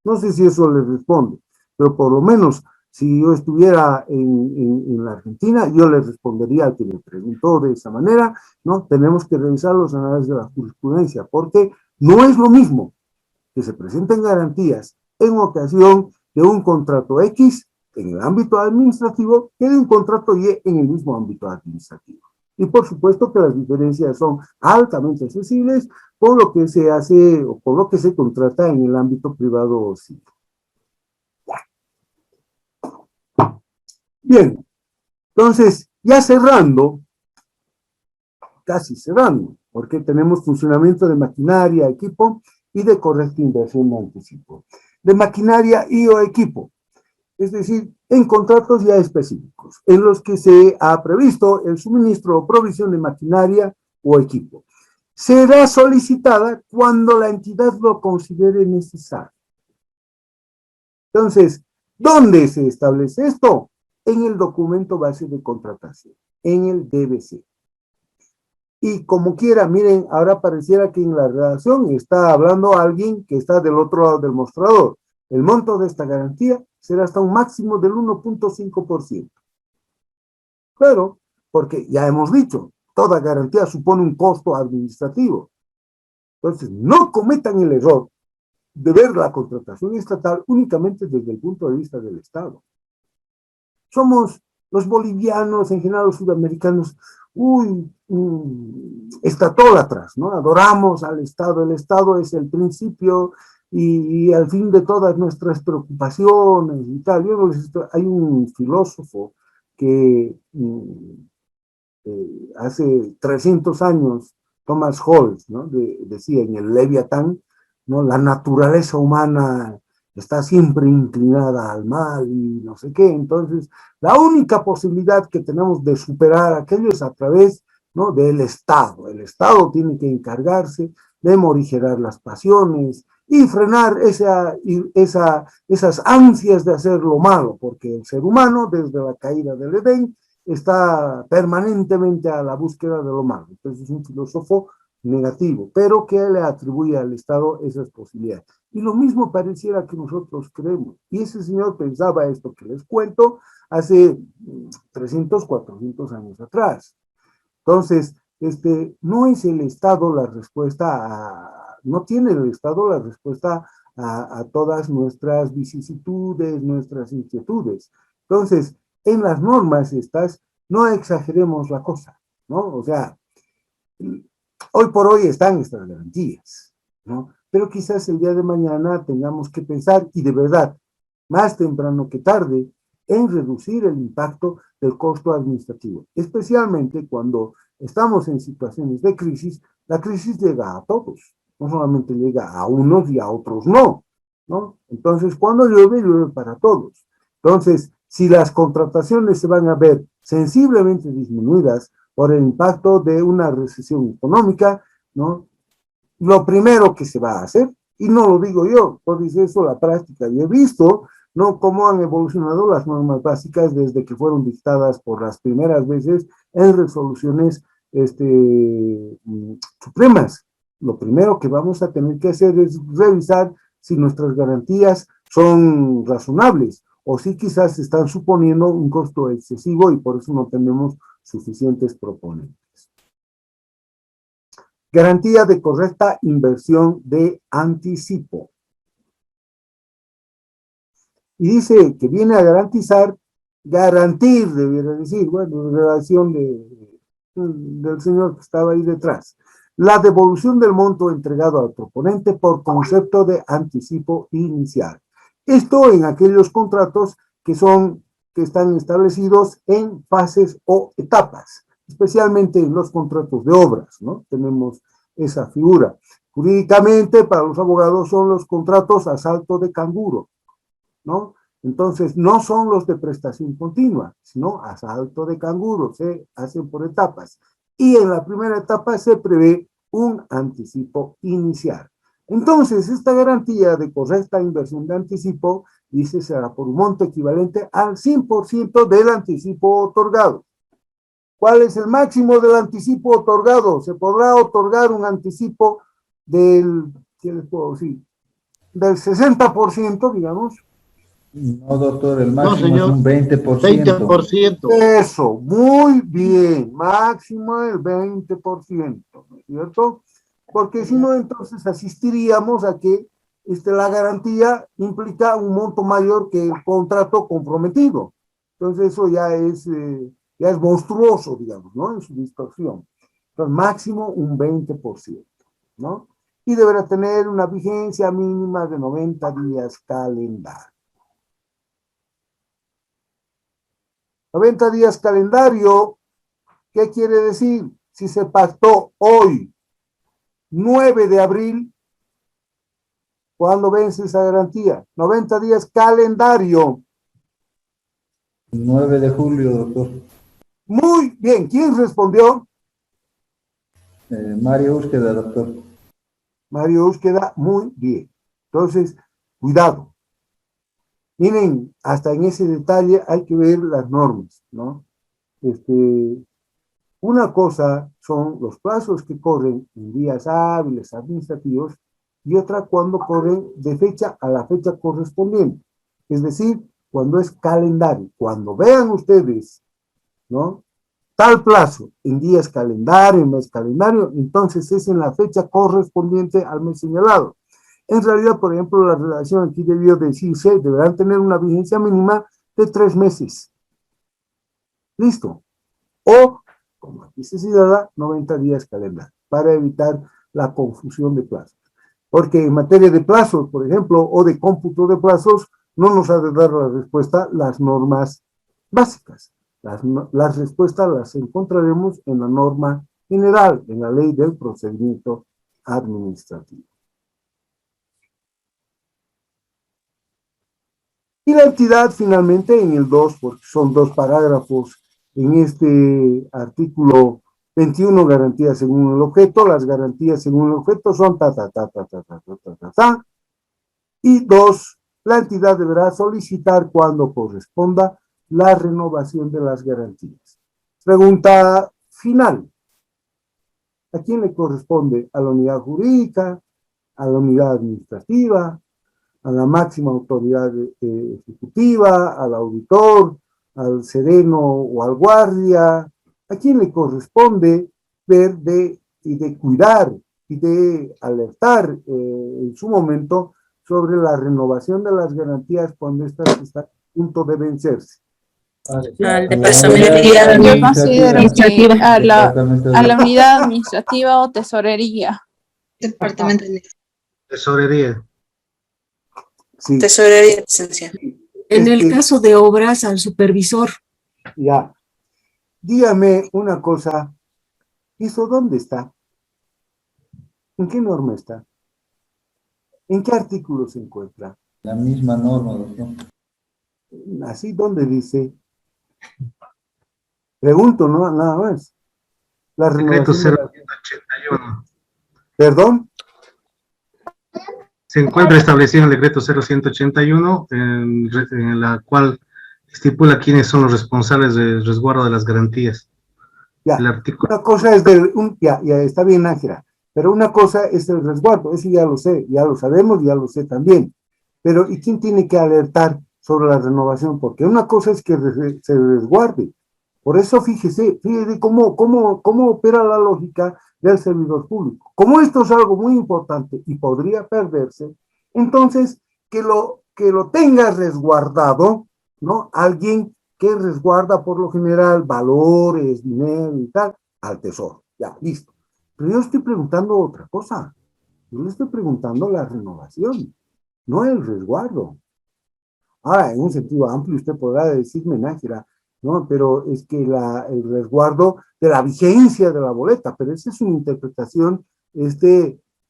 No sé si eso les responde, pero por lo menos si yo estuviera en la Argentina, yo le respondería al que me preguntó de esa manera, ¿no? Tenemos que revisar los análisis de la jurisprudencia, porque no es lo mismo que se presenten garantías en ocasión de un contrato X en el ámbito administrativo que de un contrato Y en el mismo ámbito administrativo. Y por supuesto que las diferencias son altamente accesibles por lo que se hace o por lo que se contrata en el ámbito privado o civil. Bien, entonces, ya cerrando, casi cerrando, porque tenemos funcionamiento de maquinaria, equipo y de correcta inversión de anticipo. De maquinaria y o equipo, es decir, en contratos ya específicos, en los que se ha previsto el suministro o provisión de maquinaria o equipo. Será solicitada cuando la entidad lo considere necesario. Entonces, ¿dónde se establece esto? En el documento base de contratación, en el DBC. Y como quiera, miren, ahora pareciera que en la redacción está hablando alguien que está del otro lado del mostrador. El monto de esta garantía será hasta un máximo del 1.5%. Claro, porque ya hemos dicho, toda garantía supone un costo administrativo. Entonces, no cometan el error de ver la contratación estatal únicamente desde el punto de vista del Estado. Somos los bolivianos, en general los sudamericanos, estatólatras, ¿no? Adoramos al Estado, el Estado es el principio y al fin de todas nuestras preocupaciones y tal. Hay un filósofo que hace 300 años, Thomas Hobbes, ¿no? Decía en el Leviatán, ¿no? La naturaleza humana está siempre inclinada al mal y no sé qué. Entonces, la única posibilidad que tenemos de superar aquello es a través, ¿no? del Estado. El Estado tiene que encargarse de morigerar las pasiones y frenar esas ansias de hacer lo malo, porque el ser humano, desde la caída del Edén, está permanentemente a la búsqueda de lo malo. Entonces, es un filósofo negativo, pero que le atribuye al Estado esas posibilidades. Y lo mismo pareciera que nosotros creemos. Y ese señor pensaba esto que les cuento hace 300, 400 años atrás. Entonces, no es el Estado la respuesta no tiene el Estado la respuesta a todas nuestras vicisitudes, nuestras inquietudes. Entonces, en las normas estas, no exageremos la cosa, ¿no? O sea, hoy por hoy están estas garantías, ¿no? Pero quizás el día de mañana tengamos que pensar, y de verdad, más temprano que tarde, en reducir el impacto del costo administrativo, especialmente cuando estamos en situaciones de crisis. La crisis llega a todos, no solamente llega a unos y a otros no, ¿no? Entonces, cuando llueve, llueve para todos. Entonces, si las contrataciones se van a ver sensiblemente disminuidas por el impacto de una recesión económica, ¿no? Lo primero que se va a hacer, y no lo digo yo, lo dice eso la práctica, y he visto, ¿no?, cómo han evolucionado las normas básicas desde que fueron dictadas por las primeras veces en resoluciones supremas. Lo primero que vamos a tener que hacer es revisar si nuestras garantías son razonables, o si quizás están suponiendo un costo excesivo y por eso no tenemos suficientes proponentes. Garantía de correcta inversión de anticipo. Y dice que viene a garantizar, garantir, debiera decir, bueno, en relación del señor que estaba ahí detrás, la devolución del monto entregado al proponente por concepto de anticipo inicial. Esto en aquellos contratos que están establecidos en fases o etapas, especialmente en los contratos de obras, ¿no? Tenemos esa figura. Jurídicamente, para los abogados, son los contratos a salto de canguro, ¿no? Entonces, no son los de prestación continua, sino a salto de canguro, se hacen por etapas. Y en la primera etapa se prevé un anticipo inicial. Entonces, esta garantía de correcta inversión de anticipo, dice, será por un monto equivalente al 100% del anticipo otorgado. ¿Cuál es el máximo del anticipo otorgado? Se podrá otorgar un anticipo del, ¿qué les puedo decir? Del 60%, digamos. No, doctor, el máximo señor, es un 20%. 20%. Eso, muy bien, máximo el 20%, ¿no es cierto? Porque si no, entonces asistiríamos a que la garantía implica un monto mayor que el contrato comprometido. Entonces eso ya es monstruoso, digamos, ¿no? En su distorsión. Entonces, máximo un 20%, ¿no? Y deberá tener una vigencia mínima de 90 días calendario. 90 días calendario, ¿qué quiere decir? Si se pactó hoy, 9 de abril, ¿cuándo vence esa garantía? 90 días calendario. 9 de julio, doctor. Muy bien, ¿quién respondió? Mario Úsqueda, doctor. Mario Úsqueda, muy bien. Entonces, cuidado. Miren, hasta en ese detalle hay que ver las normas, ¿no? Una cosa son los plazos que corren en días hábiles administrativos y otra cuando corren de fecha a la fecha correspondiente. Es decir, cuando es calendario. Cuando vean ustedes, ¿no?, tal plazo en días calendario, en mes calendario, entonces es en la fecha correspondiente al mes señalado. En realidad, por ejemplo, la redacción aquí debió decirse, deberán tener una vigencia mínima de 3 meses. Listo. O, como aquí se señala, 90 días calendario, para evitar la confusión de plazos. Porque en materia de plazos, por ejemplo, o de cómputo de plazos, no nos ha de dar la respuesta las normas básicas. Las respuestas las encontraremos en la norma general, en la ley del procedimiento administrativo. Y la entidad finalmente en el 2, porque son 2 parágrafos en este artículo 21, garantías según el objeto. Las garantías según el objeto son y 2, la entidad deberá solicitar cuando corresponda la renovación de las garantías. Pregunta final. ¿A quién le corresponde? ¿A la unidad jurídica? ¿A la unidad administrativa? ¿A la máxima autoridad ejecutiva? ¿Al auditor? ¿Al sereno o al guardia? ¿A quién le corresponde ver y de cuidar y de alertar en su momento sobre la renovación de las garantías cuando estas están a punto de vencerse. Al departamento. Yo considero que a la unidad administrativa o tesorería. Departamento de Tesorería. Sí. Tesorería, licencia. En el caso de obras, al supervisor. Ya. Dígame una cosa. ¿Eso dónde está? ¿En qué norma está? ¿En qué artículo se encuentra? La misma norma, doctor. Así, ¿dónde dice? Pregunto, no, nada más. La Decreto renovación. 0181. ¿Perdón? Se encuentra establecido en el decreto 0181, en la cual estipula quiénes son los responsables del resguardo de las garantías. Ya, una cosa es ya está bien, Ángela, pero una cosa es el resguardo, eso ya lo sé, ya lo sabemos, ya lo sé también. Pero, ¿y quién tiene que alertar sobre la renovación? Porque una cosa es que se resguarde. Por eso fíjese cómo opera la lógica del servidor público. Como esto es algo muy importante y podría perderse, entonces que lo tenga resguardado, ¿no? Alguien que resguarda por lo general valores, dinero y tal, al tesoro. Ya, listo. Pero yo estoy preguntando otra cosa. Yo le estoy preguntando la renovación, no el resguardo. Ahora, en un sentido amplio, usted podrá decirme, Nájera, ¿no? Pero es que el resguardo de la vigencia de la boleta, pero esa es una interpretación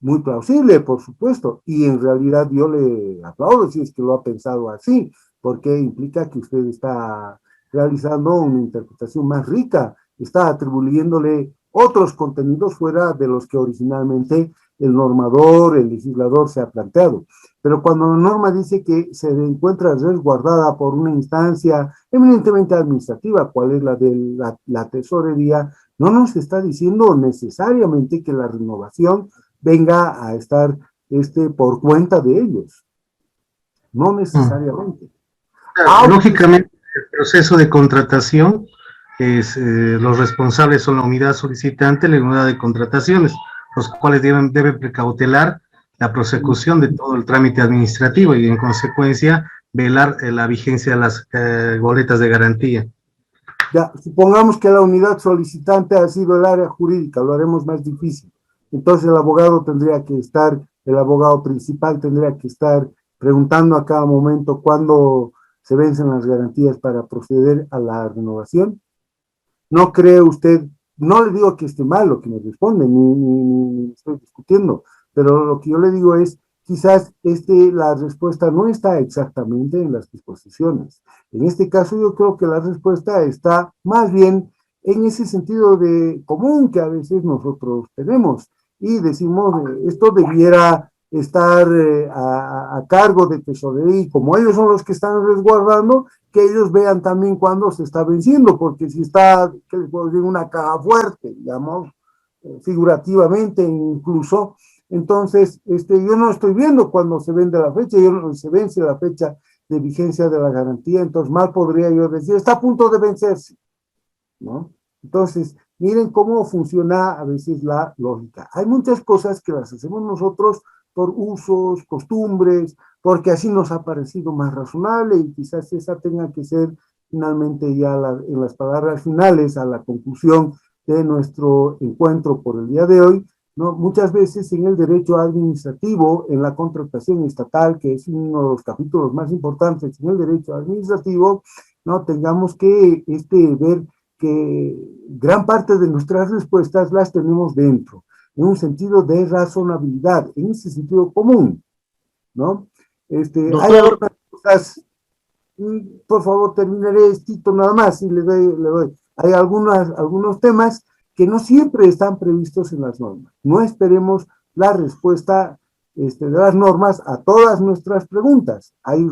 muy plausible, por supuesto, y en realidad yo le aplaudo si es que lo ha pensado así, porque implica que usted está realizando una interpretación más rica, está atribuyéndole otros contenidos fuera de los que originalmente el normador, el legislador se ha planteado. Pero cuando la norma dice que se encuentra resguardada por una instancia eminentemente administrativa, cual es la de la tesorería, no nos está diciendo necesariamente que la renovación venga a estar por cuenta de ellos. No necesariamente. Lógicamente, el proceso de contratación es, los responsables son la unidad solicitante y la unidad de contrataciones, los cuales deben precautelar la prosecución de todo el trámite administrativo y en consecuencia velar la vigencia de las boletas de garantía. Ya, supongamos que la unidad solicitante ha sido el área jurídica, lo haremos más difícil. Entonces el abogado principal tendría que estar preguntando a cada momento cuándo se vencen las garantías para proceder a la renovación. ¿No cree usted? No le digo que esté mal lo que me responde, ni estoy discutiendo, pero lo que yo le digo es, quizás la respuesta no está exactamente en las disposiciones. En este caso yo creo que la respuesta está más bien en ese sentido de común que a veces nosotros tenemos y decimos, esto debiera estar a cargo de tesorería, y como ellos son los que están resguardando, que ellos vean también cuándo se está venciendo, porque si está, que les puedo decir, una caja fuerte, digamos, figurativamente incluso, entonces yo no estoy viendo cuándo se vende la fecha, se vence la fecha de vigencia de la garantía, entonces mal podría yo decir, está a punto de vencerse, ¿no? Entonces, miren cómo funciona a veces la lógica. Hay muchas cosas que las hacemos nosotros por usos, costumbres, porque así nos ha parecido más razonable y quizás esa tenga que ser finalmente ya en las palabras finales a la conclusión de nuestro encuentro por el día de hoy, ¿no? Muchas veces en el derecho administrativo, en la contratación estatal, que es uno de los capítulos más importantes en el derecho administrativo, ¿no? Tengamos que ver que gran parte de nuestras respuestas las tenemos dentro, en un sentido de razonabilidad, en ese sentido común, ¿no? Hay algunas cosas, por favor terminaré esto nada más y le doy. Hay algunos temas que no siempre están previstos en las normas. No esperemos la respuesta de las normas a todas nuestras preguntas. Hay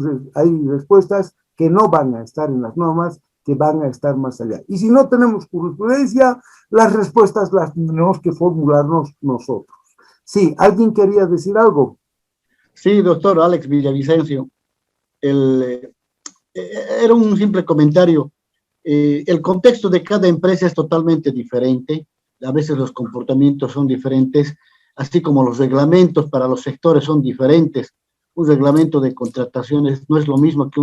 respuestas que no van a estar en las normas, que van a estar más allá. Y si no tenemos jurisprudencia, las respuestas las tenemos que formularnos nosotros. Sí, ¿alguien quería decir algo? Sí, doctor Alex Villavicencio. Era un simple comentario. El contexto de cada empresa es totalmente diferente. A veces los comportamientos son diferentes, así como los reglamentos para los sectores son diferentes. reglamento de contrataciones no es lo mismo que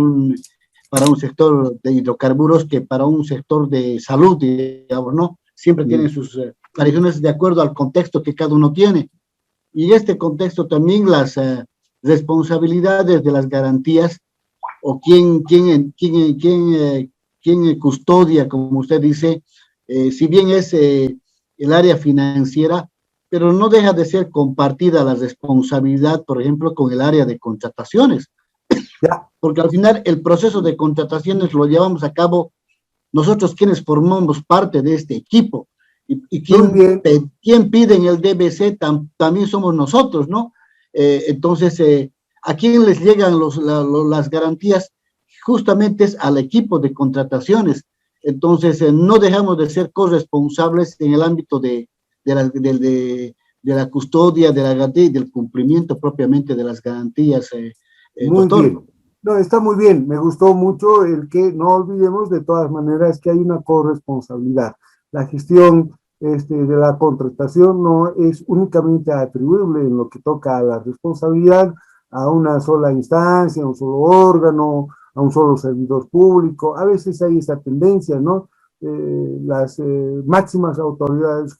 para un sector de hidrocarburos que para un sector de salud, digamos, ¿no? Siempre tienen sus variaciones de acuerdo al contexto que cada uno tiene. Y en este contexto también las responsabilidades de las garantías o quién custodia, como usted dice, si bien es el área financiera, pero no deja de ser compartida la responsabilidad, por ejemplo, con el área de contrataciones. Porque al final el proceso de contrataciones lo llevamos a cabo nosotros quienes formamos parte de este equipo. Y quien pide en el DBC también somos nosotros, ¿no? Entonces, ¿a quién les llegan las garantías? Justamente es al equipo de contrataciones. Entonces, no dejamos de ser corresponsables en el ámbito de la custodia, de la garantía y del cumplimiento propiamente de las garantías. Muy bien. No, está muy bien. Me gustó mucho el que no olvidemos de todas maneras que hay una corresponsabilidad. La gestión de la contratación no es únicamente atribuible en lo que toca a la responsabilidad a una sola instancia, a un solo órgano, a un solo servidor público. A veces hay esa tendencia, ¿no? Las máximas autoridades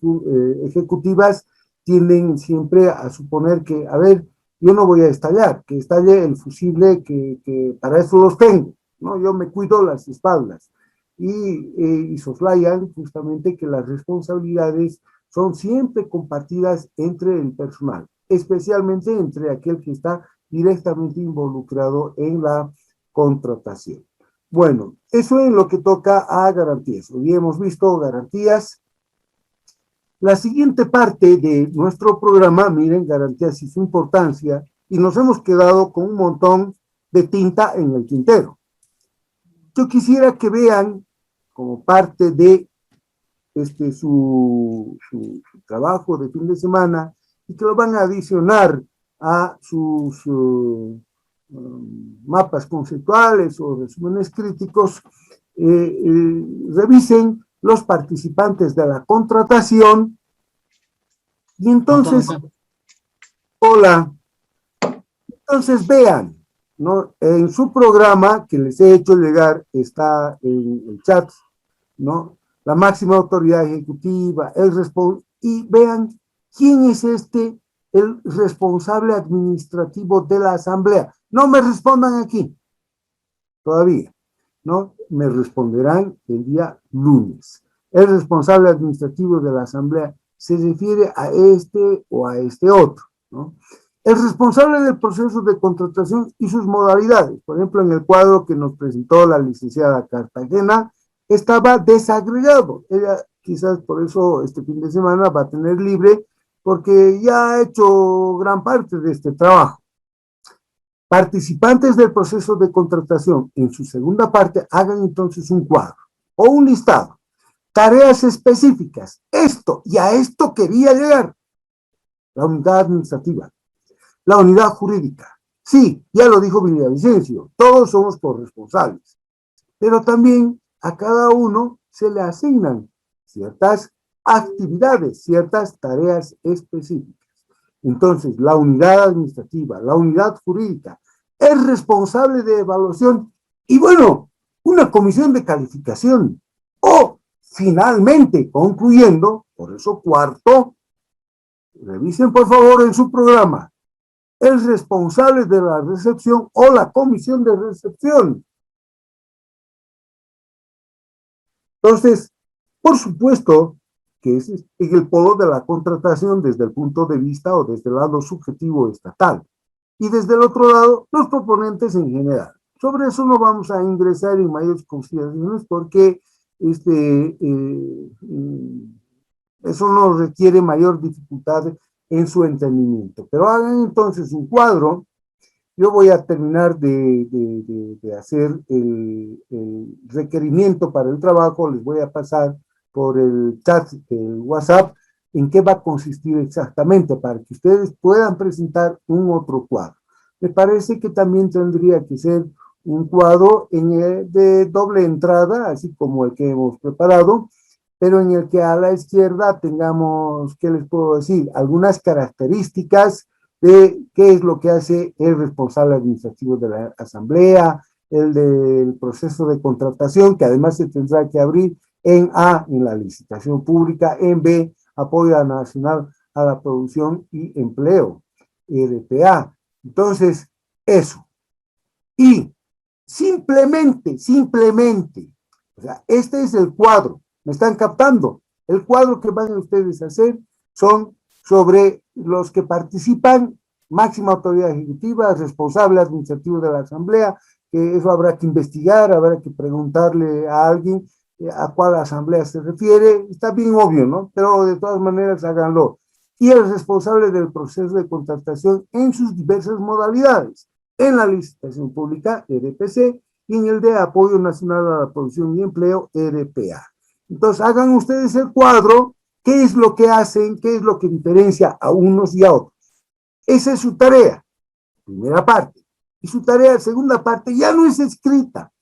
ejecutivas tienden siempre a suponer que, a ver, yo no voy a estallar, que estalle el fusible que para eso los tengo, ¿no? Yo me cuido las espaldas. Y soslayan justamente que las responsabilidades son siempre compartidas entre el personal, especialmente entre aquel que está directamente involucrado en la contratación. Bueno, eso es lo que toca a garantías. Hoy hemos visto garantías. La siguiente parte de nuestro programa, miren, garantías y su importancia, y nos hemos quedado con un montón de tinta en el tintero. Yo quisiera que vean como parte de su trabajo de fin de semana y que lo van a adicionar a sus mapas conceptuales o resúmenes críticos, revisen los participantes de la contratación y entonces, hola, entonces vean, ¿no? En su programa que les he hecho llegar está en el chat, ¿no? La máxima autoridad ejecutiva, y vean quién es el responsable administrativo de la asamblea. No me respondan aquí, todavía, ¿no? Me responderán el día lunes. El responsable administrativo de la asamblea se refiere a este o a este otro, ¿no? El responsable del proceso de contratación y sus modalidades, por ejemplo, en el cuadro que nos presentó la licenciada Cartagena, estaba desagregado. Ella quizás por eso este fin de semana va a tener libre, porque ya ha hecho gran parte de este trabajo. Participantes del proceso de contratación, en su segunda parte, hagan entonces un cuadro o un listado. Tareas específicas. Esto, y a esto quería llegar. La unidad administrativa. La unidad jurídica. Sí, ya lo dijo Villavicencio, todos somos corresponsables. Pero también a cada uno se le asignan ciertas actividades, ciertas tareas específicas. Entonces, la unidad administrativa, la unidad jurídica, es responsable de evaluación y, bueno, una comisión de calificación. O, finalmente, concluyendo, por eso cuarto, revisen por favor en su programa, el responsable de la recepción o la comisión de recepción. Entonces, por supuesto que es en el polo de la contratación desde el punto de vista o desde el lado subjetivo estatal. Y desde el otro lado, los proponentes en general. Sobre eso no vamos a ingresar en mayores consideraciones porque eso no requiere mayor dificultad en su entendimiento. Pero hagan entonces un cuadro. Yo voy a terminar de hacer el requerimiento para el trabajo, les voy a pasar por el chat del WhatsApp en qué va a consistir exactamente para que ustedes puedan presentar un otro cuadro. Me parece que también tendría que ser un cuadro de doble entrada, así como el que hemos preparado, pero en el que a la izquierda tengamos, ¿qué les puedo decir? Algunas características de qué es lo que hace el responsable administrativo de la asamblea, el del proceso de contratación, que además se tendrá que abrir en A, en la licitación pública, en B, apoyo nacional a la producción y empleo, RPA. Entonces, eso. Y simplemente, o sea, este es el cuadro, ¿me están captando? El cuadro que van a ustedes a hacer son sobre los que participan, máxima autoridad ejecutiva, responsable administrativo de la asamblea, que eso habrá que investigar, habrá que preguntarle a alguien a cuál asamblea se refiere, está bien obvio, ¿no? Pero de todas maneras háganlo. Y el responsable del proceso de contratación en sus diversas modalidades, en la licitación pública, RPC, y en el de apoyo nacional a la producción y empleo, RPA. Entonces hagan ustedes el cuadro, qué es lo que hacen, qué es lo que diferencia a unos y a otros. Esa es su tarea, primera parte. Y su tarea, segunda parte, ya no es escrita.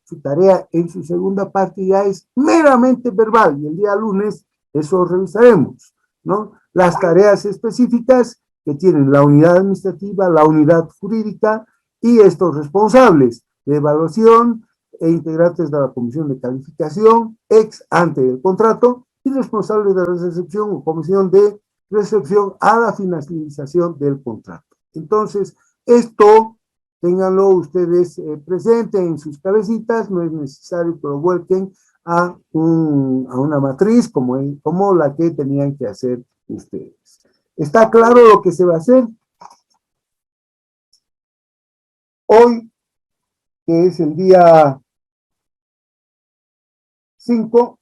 Su tarea en su segunda parte ya es meramente verbal, y el día lunes eso revisaremos, ¿no? Las tareas específicas que tienen la unidad administrativa, la unidad jurídica y estos responsables de evaluación e integrantes de la comisión de calificación, ex ante del contrato, y responsables de recepción o comisión de recepción a la finalización del contrato. Entonces, esto ténganlo ustedes presente en sus cabecitas, no es necesario que lo vuelquen a una matriz como la que tenían que hacer ustedes. ¿Está claro lo que se va a hacer? Hoy, que es el día 5,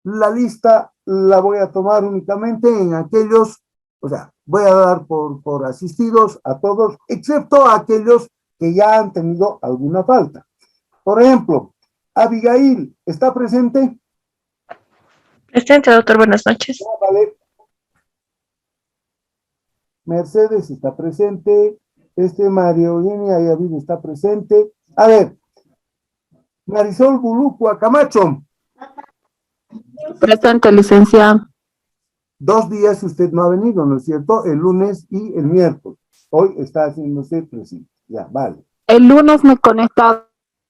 la lista la voy a tomar únicamente en aquellos, o sea, voy a dar por asistidos a todos, excepto a aquellos que ya han tenido alguna falta. Por ejemplo, Abigail, ¿está presente? Presente, doctor, buenas noches. Vale. Mercedes está presente, Mario Eugenia Ayavid está presente. A ver, Marisol Bulucua Camacho. Presente, licenciado. 2 días usted no ha venido, ¿no es cierto? El lunes y el miércoles. Hoy está haciéndose presente. Ya, vale. El lunes me he conectado,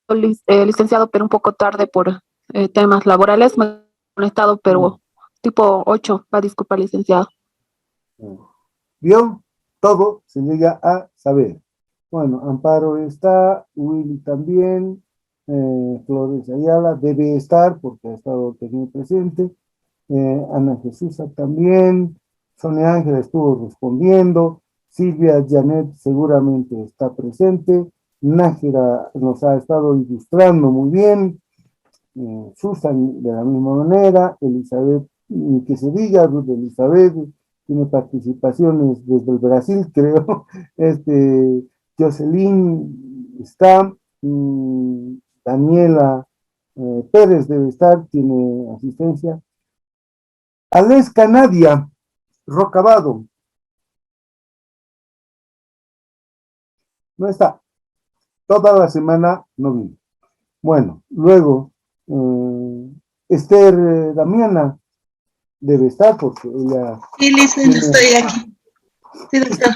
licenciado, pero un poco tarde por temas laborales. Me he conectado, pero tipo 8. Va a disculpar, licenciado. ¿Vio? Todo se llega a saber. Bueno, Amparo está, Willy también, Flores Ayala debe estar porque ha estado teniendo presente, Ana Jesús también, Sonia Ángela estuvo respondiendo, Silvia Janet seguramente está presente, Nájera nos ha estado ilustrando muy bien, Susan de la misma manera, Elizabeth, que se diga, Ruth Elizabeth, tiene participaciones desde el Brasil, creo, Jocelyn está, Daniela Pérez debe estar, tiene asistencia, Aleska Nadia Rocabado, no está, toda la semana no vino. Bueno, luego, Esther Damiana debe estar porque ella... Sí, licenciado, estoy aquí. Sí, doctor.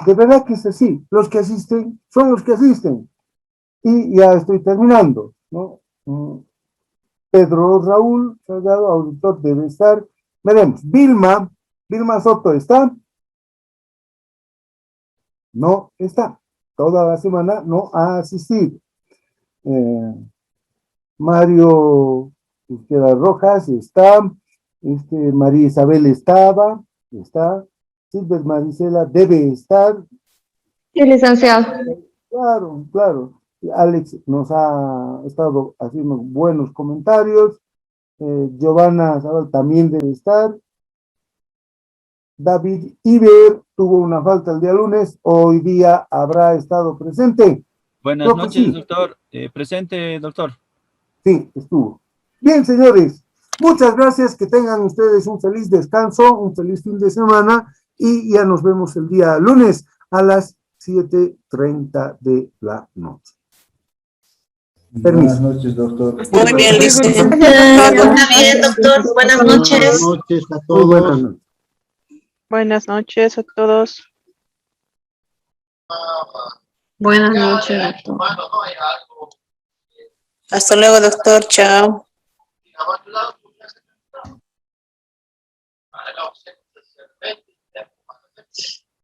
De verdad que es así, los que asisten son los que asisten. Y ya estoy terminando, ¿no? Pedro Raúl Salgado, auditor, debe estar. Veremos, Vilma Soto, ¿está? No está. Toda la semana no ha asistido. Mario Izquierda Rojas está. María Isabel está. Silver Maricela debe estar. Sí, licenciado. Claro. Alex nos ha estado haciendo buenos comentarios. Giovanna Zabal también debe estar. David Iber tuvo una falta el día lunes. Hoy día habrá estado presente. Buenas noches, doctor. Presente, doctor. Sí, estuvo. Bien, señores. Muchas gracias. Que tengan ustedes un feliz descanso, un feliz fin de semana. Y ya nos vemos el día lunes a las 7:30 de la noche. Permiso. Buenas noches, doctor. Muy bien, licenciado. Está bien, doctor. Buenas noches. Buenas noches a Muy todos. buenas noches. Buenas noches a todos. Buenas noches, doctor. Hasta luego, doctor. Chao.